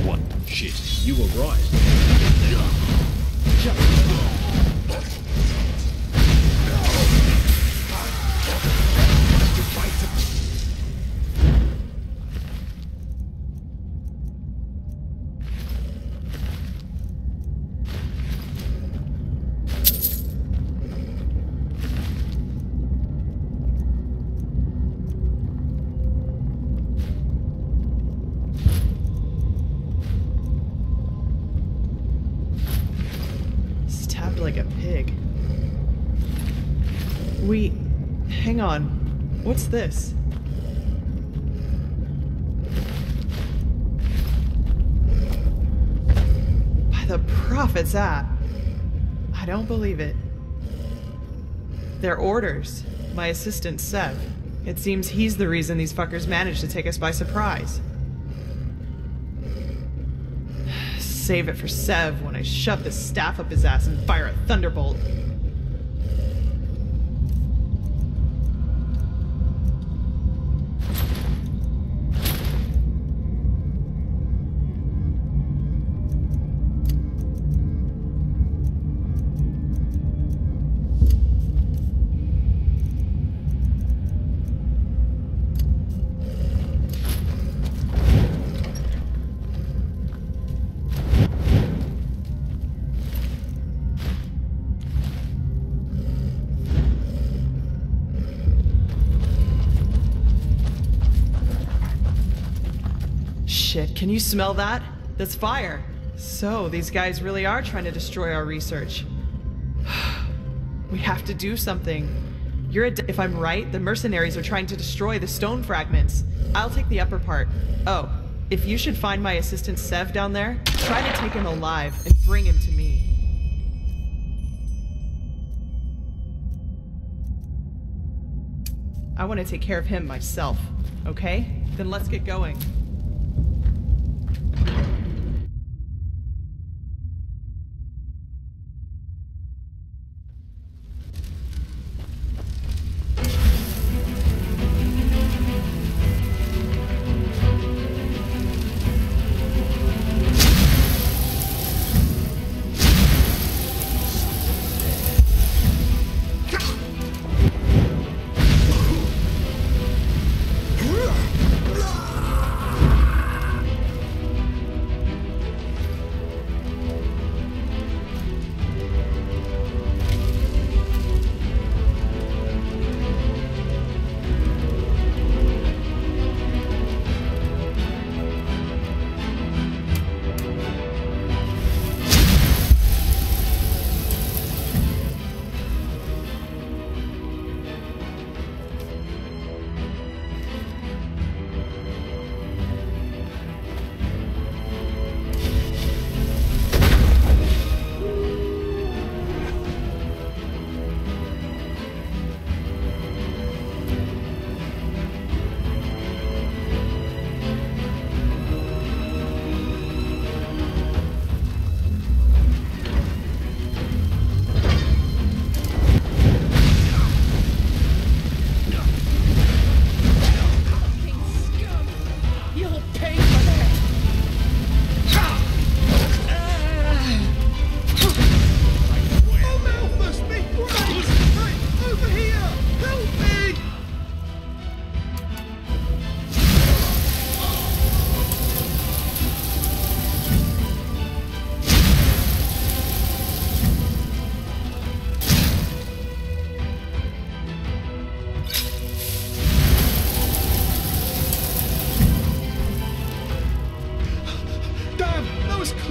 What? Shit, you were right.
Like a pig. Hang on. What's this? By the prophet's app. I don't believe it. They're orders. My assistant, Sev. It seems he's the reason these fuckers managed to take us by surprise. Save it for Sev when I shove the staff up his ass and fire a thunderbolt. Shit, can you smell that? That's fire. So, these guys really are trying to destroy our research. We have to do something. If I'm right, the mercenaries are trying to destroy the stone fragments. I'll take the upper part. Oh, if you should find my assistant Sev down there, try to take him alive and bring him to me. I want to take care of him myself, okay? Then let's get going.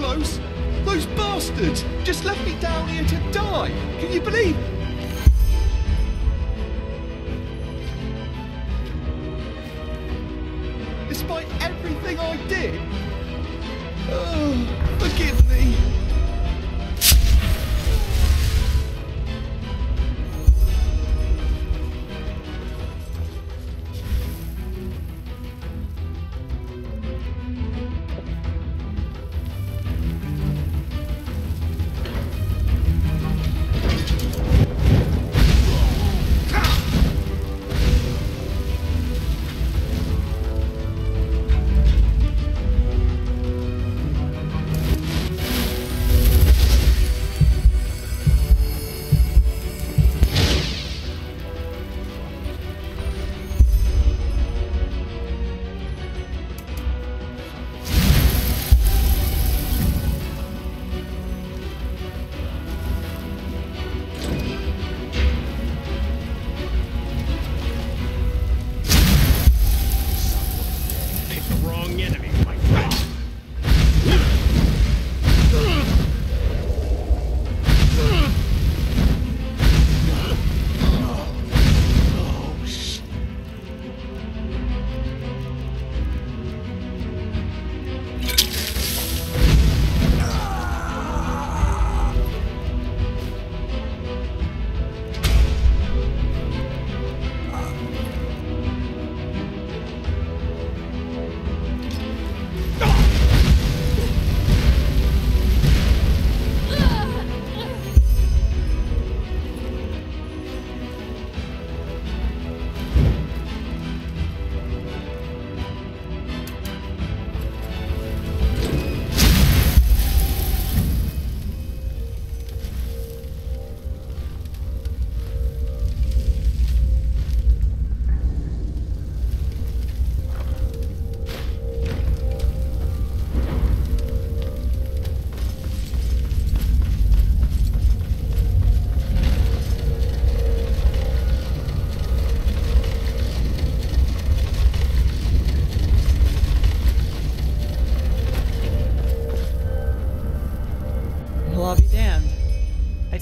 close. Those bastards just left me down here to die. Can you believe it? Despite everything I did. Oh, forgive me.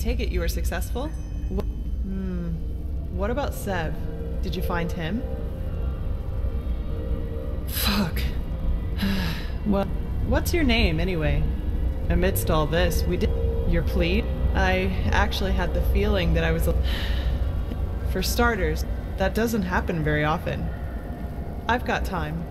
Take it you were successful? What about Sev? Did you find him? Fuck. Well, what's your name anyway? Amidst all this, we did your plea. I actually had the feeling that I was For starters, that doesn't happen very often. I've got time.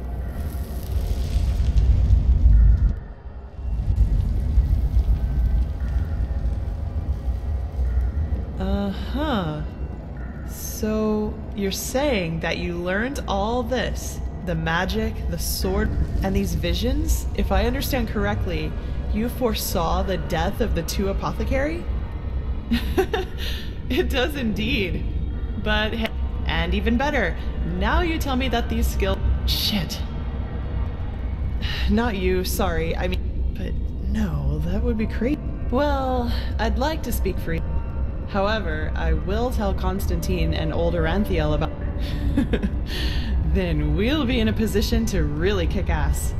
Uh-huh. So, you're saying that you learned all this, the magic, the sword, and these visions? If I understand correctly, you foresaw the death of the two apothecary? It does indeed. But, and even better, now you tell me that these skills... Shit. Not you, sorry, I mean... But no, that would be crazy. Well, I'd like to speak for you. However, I will tell Constantine and old Aranthiel about... Then we'll be in a position to really kick ass.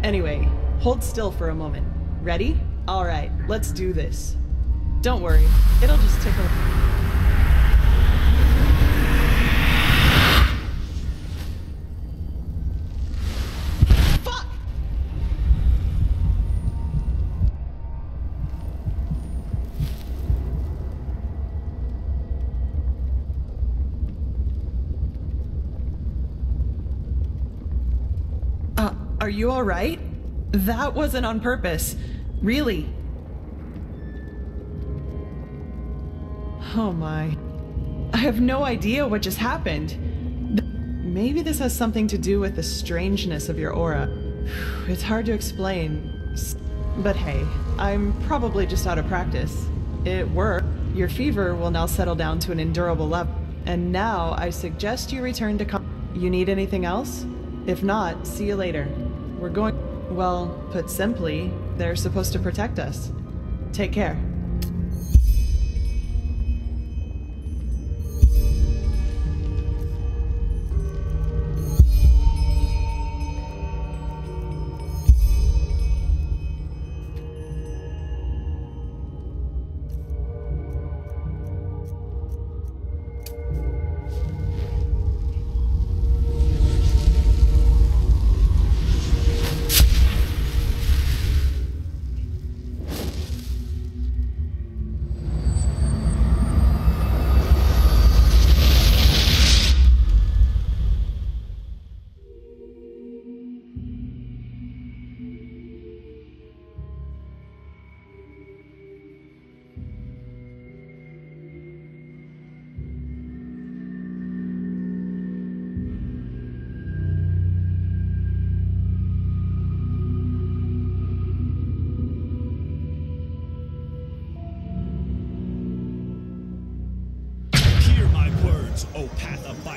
Anyway, hold still for a moment. Ready? Alright, let's do this. Don't worry, it'll just take a... Are you alright? That wasn't on purpose. Really. Oh my. I have no idea what just happened. Maybe this has something to do with the strangeness of your aura. It's hard to explain. But hey, I'm probably just out of practice. It worked. Your fever will now settle down to an endurable level. And now I suggest you return to You need anything else? If not, see you later. We're going... Well, put simply, they're supposed to protect us. Take care.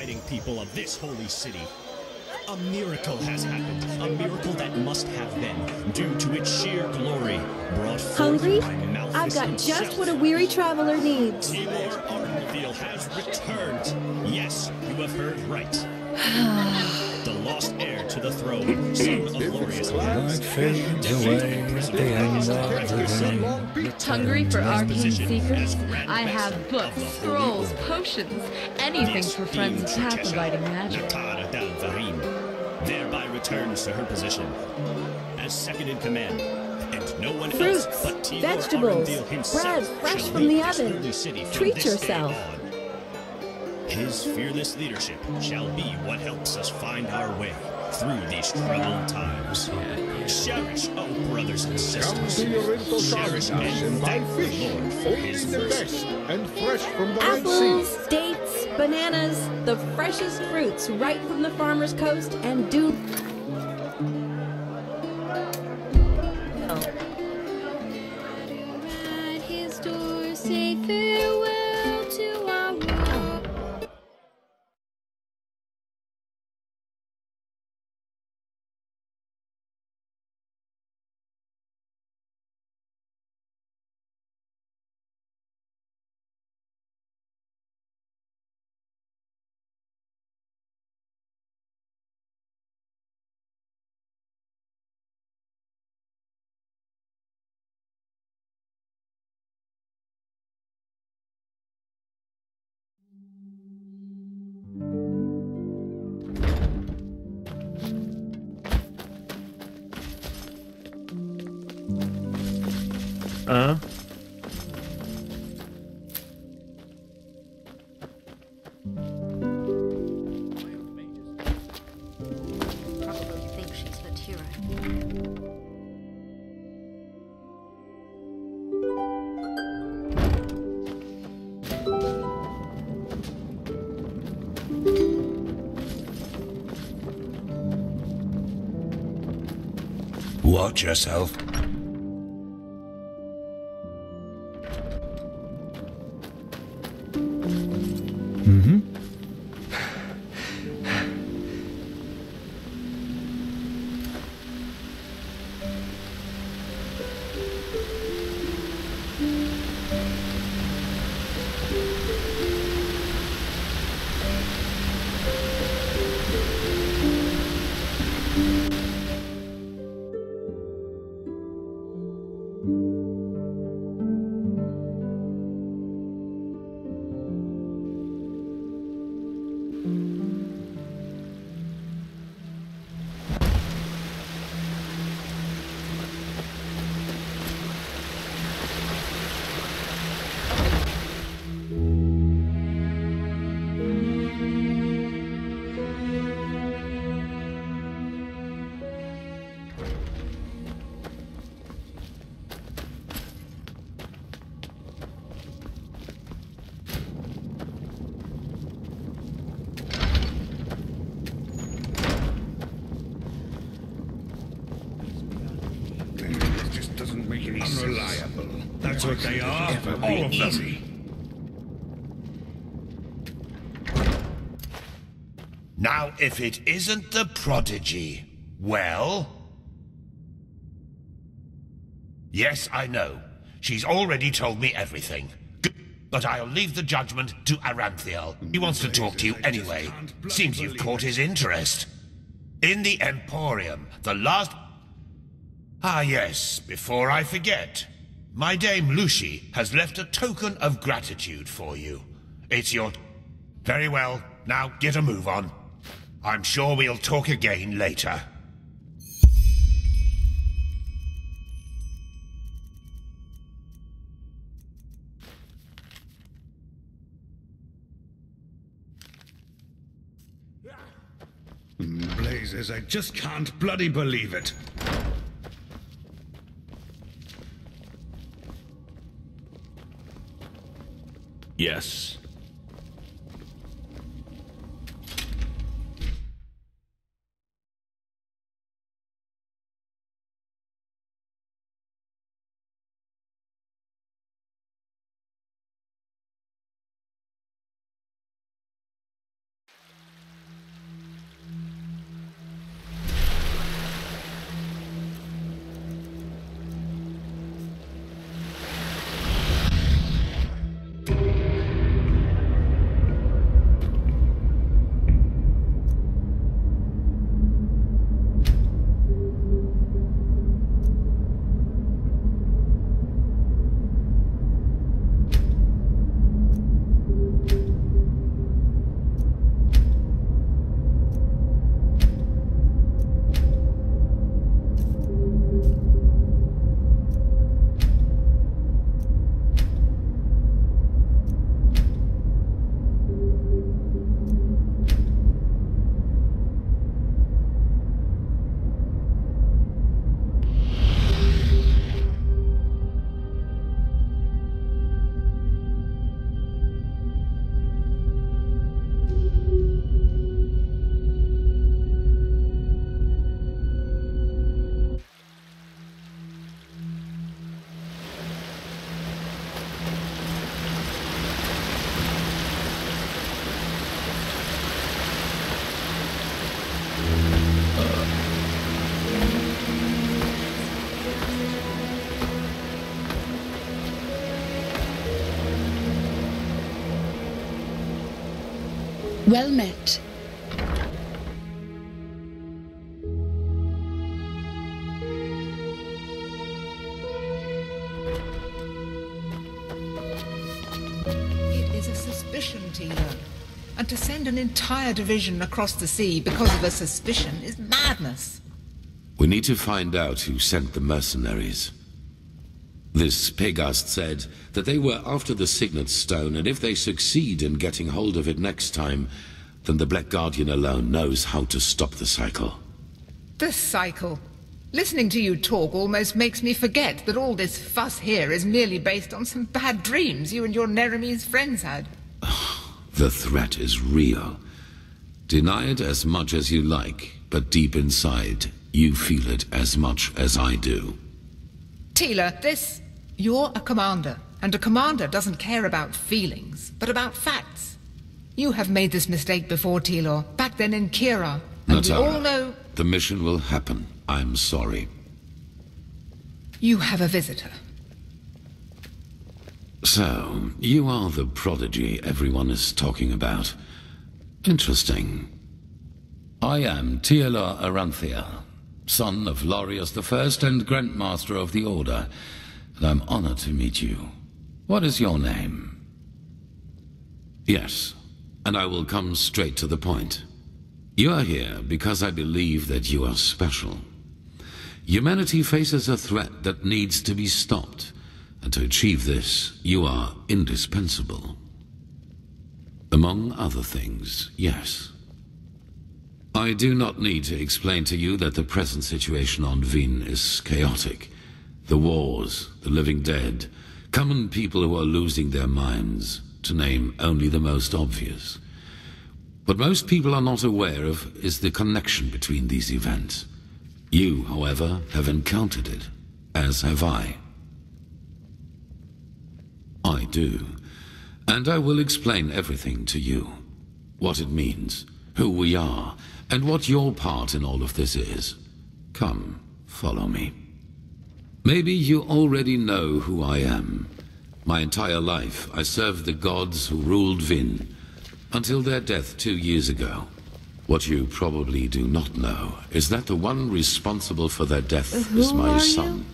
fighting people of this holy city. A miracle has happened, a miracle that must have been, due to its sheer glory, brought forth
Hungry?
by Malthus
I've got
himself.
just what a weary traveler needs.
Timur Ardenfield has returned. Yes, you have heard right. The lost heir to the throne, son of glorious
Light fades away at the end of the day.
Hungry for arcane secrets? I have books, scrolls, potions, anything for friends of path abiding magic.
Natara Dal Varim thereby returns to her position as second in command, and no one
Fruits,
else but Timur
vegetables,
Ardenfield himself
bread fresh
shall
from the
lead this
oven.
holy city from
Treat
this
yourself.
day on. His fearless leadership shall be what helps us find our way through these troubled times. Cherish, oh brothers and sisters, cherish and thank the Lord for his mercy.
and fresh from the
Apples, dates, bananas, the freshest fruits right from the farmer's coast, and do.
At his door, say farewell to our world.
Probably think she's the tyrann.
Watch yourself. Unreliable. That's what they are. All of them. Now, if it isn't the prodigy, well? Yes, I know. She's already told me everything. But I'll leave the judgment to Aranthiel. He wants to talk to you anyway. Seems you've caught his interest. In the Emporium, the last... Ah, yes, before I forget. My dame Lucy has left a token of gratitude for you. It's your... Very well, now get a move on. I'm sure we'll talk again later.
Blazes, I just can't bloody believe it.
Yes.
Well met.
It is a suspicion, Tila. And to send an entire division across the sea because of a suspicion is madness.
We need to find out who sent the mercenaries. This Pegast said that they were after the Signet Stone, and if they succeed in getting hold of it next time, then the Black Guardian alone knows how to stop the cycle.
The cycle. Listening to you talk almost makes me forget that all this fuss here is merely based on some bad dreams you and your Neremese friends had.
The threat is real. Deny it as much as you like, but deep inside, you feel it as much as I do.
Tila, you're a commander, and a commander doesn't care about feelings, but about facts. You have made this mistake before, Tilor, back then in Kira, and we all know...
The mission will happen. I'm sorry.
You have a visitor.
So, you are the prodigy everyone is talking about. Interesting. I am Tealor Aranthia, son of Lorius I and Grandmaster of the Order, and I'm honored to meet you. What is your name? Yes, and I will come straight to the point. You are here because I believe that you are special. Humanity faces a threat that needs to be stopped, and to achieve this, you are indispensable. Among other things, yes. I do not need to explain to you that the present situation on Vin is chaotic. The wars, the living dead, common people who are losing their minds, to name only the most obvious. What most people are not aware of is the connection between these events. You, however, have encountered it, as have I. I do, and I will explain everything to you. What it means, who we are, and what your part in all of this is. Come, follow me. Maybe you already know who I am. My entire life, I served the gods who ruled Vin, until their death 2 years ago. What you probably do not know is that the one responsible for their death is my son,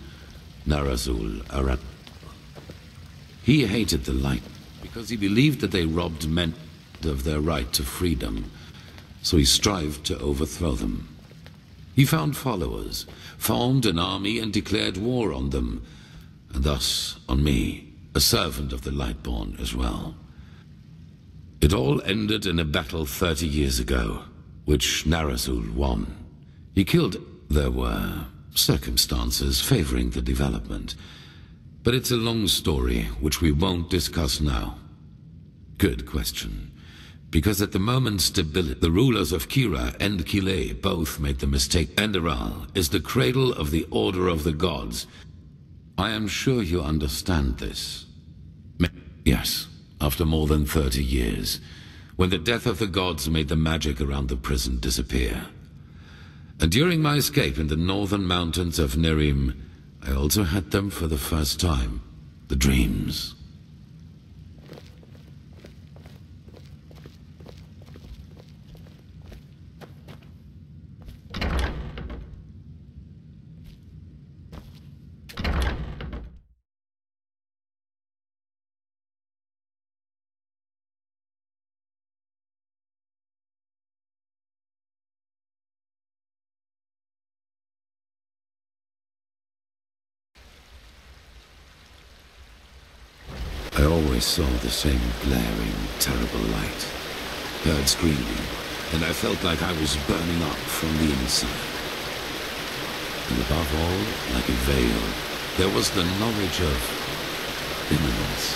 Narazul Arat. He hated the light because he believed that they robbed men of their right to freedom, so he strived to overthrow them. He found followers, formed an army and declared war on them, and thus on me, a servant of the Lightborn as well. It all ended in a battle 30 years ago, which Narazul won. He killed... There were circumstances favoring the development, but it's a long story which we won't discuss now. Good question. Because at the moment's stability, the rulers of Kira and Kile both made the mistake. Enderal is the cradle of the Order of the Gods. I am sure you understand this. Yes, after more than 30 years, when the death of the gods made the magic around the prison disappear. And during my escape in the northern mountains of Nerim, I also had them for the first time, the dreams. I always saw the same glaring, terrible light. Heard screaming, and I felt like I was burning up from the inside. And above all, like a veil, there was the knowledge of imminence.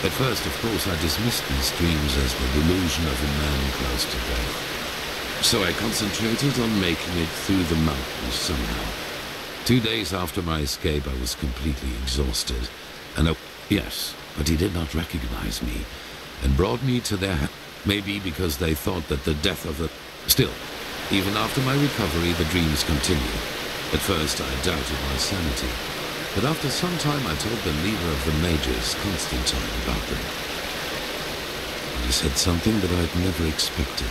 At first, of course, I dismissed these dreams as the delusion of a man close to death. So I concentrated on making it through the mountains somehow. 2 days after my escape, I was completely exhausted, and yes, but he did not recognize me, and brought me to their maybe because they thought that the death of the... Still, even after my recovery, the dreams continued. At first, I doubted my sanity, but after some time, I told the leader of the mages, Constantine, about them. And He said something that I'd never expected.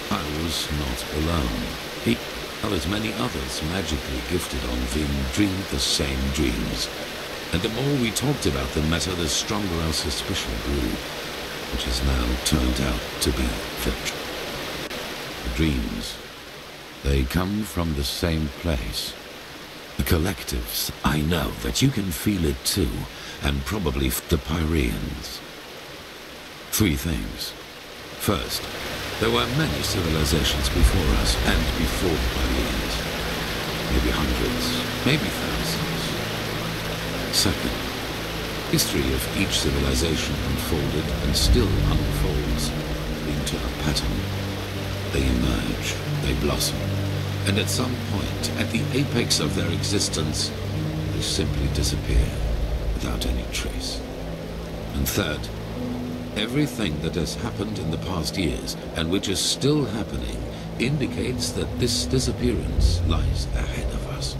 I was not alone. He, as many others magically gifted on Vin, dreamed the same dreams. And the more we talked about the matter, the stronger our suspicion grew, which has now turned out to be fiction. The dreams, they come from the same place. The collectives. I know that you can feel it too, and probably the Pyreans. 3 things. First, there were many civilizations before us and before the Pyreans. Maybe hundreds, maybe thousands. Second, history of each civilization unfolded and still unfolds into a pattern. They emerge, they blossom, and at some point, at the apex of their existence, they simply disappear without any trace. And third, everything that has happened in the past years, and which is still happening, indicates that this disappearance lies ahead of us.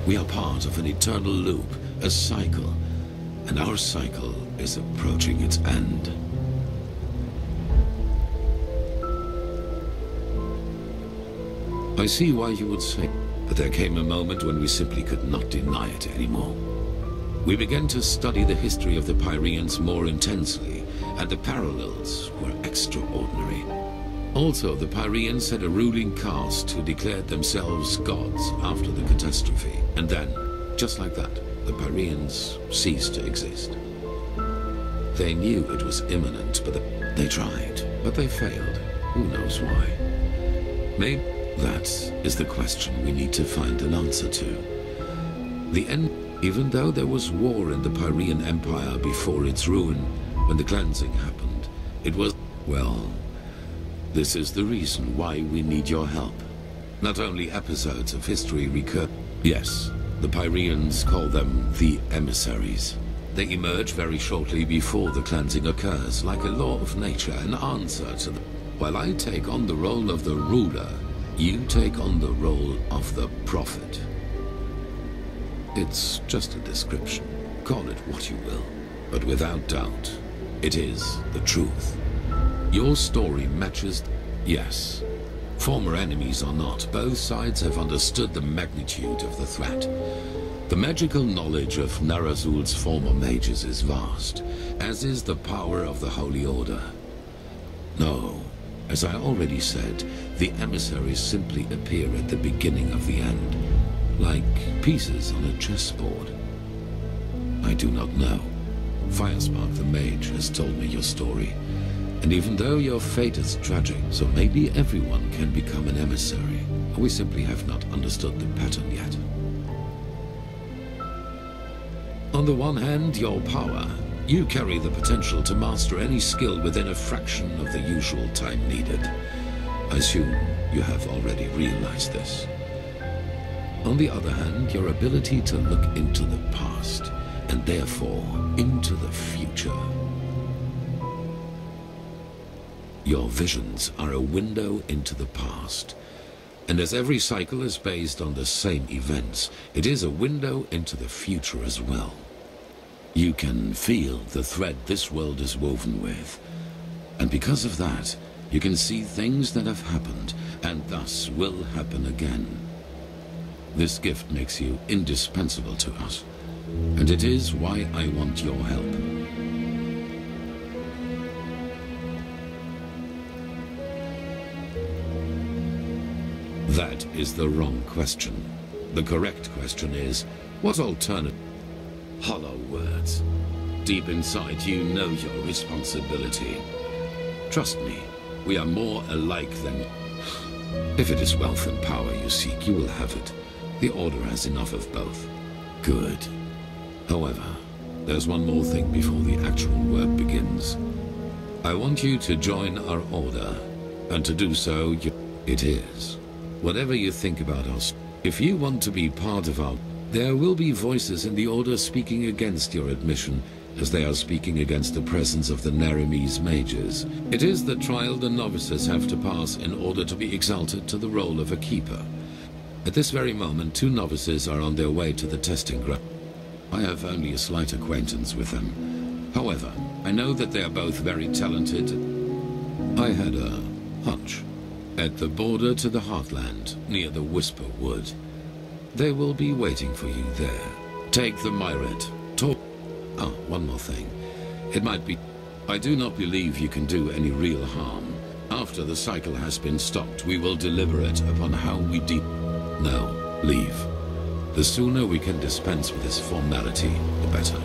We are part of an eternal loop, a cycle, and our cycle is approaching its end. I see why you would say, but there came a moment when we simply could not deny it anymore. We began to study the history of the Pyreans more intensely, and the parallels were extraordinary. Also, the Pyreans had a ruling caste who declared themselves gods after the catastrophe. And then, just like that, the Pyreans ceased to exist. They knew it was imminent, but they tried, but they failed. Who knows why? Maybe that is the question we need to find an answer to. The end. Even though there was war in the Pyrean Empire before its ruin, when the cleansing happened, it was, well, this is the reason why we need your help. Not only episodes of history recur. Yes, the Pyreans call them the emissaries. They emerge very shortly before the cleansing occurs, like a law of nature, an answer to the... While I take on the role of the ruler, you take on the role of the prophet. It's just a description. Call it what you will. But without doubt, it is the truth. Your story matches... Yes. Former enemies or not, both sides have understood the magnitude of the threat. The magical knowledge of Narazul's former mages is vast, as is the power of the Holy Order. No, as I already said, the emissaries simply appear at the beginning of the end. Like pieces on a chessboard. I do not know. Firespark the mage has told me your story. And even though your fate is tragic, so maybe everyone can become an emissary. We simply have not understood the pattern yet. On the one hand, your power. You carry the potential to master any skill within a fraction of the usual time needed. I assume you have already realized this. On the other hand, your ability to look into the past, and therefore into the future. Your visions are a window into the past, and as every cycle is based on the same events, it is a window into the future as well. You can feel the thread this world is woven with, and because of that, you can see things that have happened, and thus will happen again. This gift makes you indispensable to us, and it is why I want your help. That is the wrong question. The correct question is, what alternative? Hollow words. Deep inside you know your responsibility. Trust me, we are more alike than... If it is wealth and power you seek, you will have it. The Order has enough of both. Good. However, there's one more thing before the actual work begins. I want you to join our Order, and to do so, it is. Whatever you think about us, if you want to be part of our... There will be voices in the Order speaking against your admission, as they are speaking against the presence of the Naramese mages. It is the trial the novices have to pass in order to be exalted to the role of a keeper. At this very moment, 2 novices are on their way to the testing ground. I have only a slight acquaintance with them. However, I know that they are both very talented. I had a hunch. At the border to the Heartland, near the Whisper Wood. They will be waiting for you there. Take the Myret. Talk... Oh, one more thing. It might be... I do not believe you can do any real harm. After the cycle has been stopped, we will deliberate upon how we No, leave. The sooner we can dispense with this formality, the better.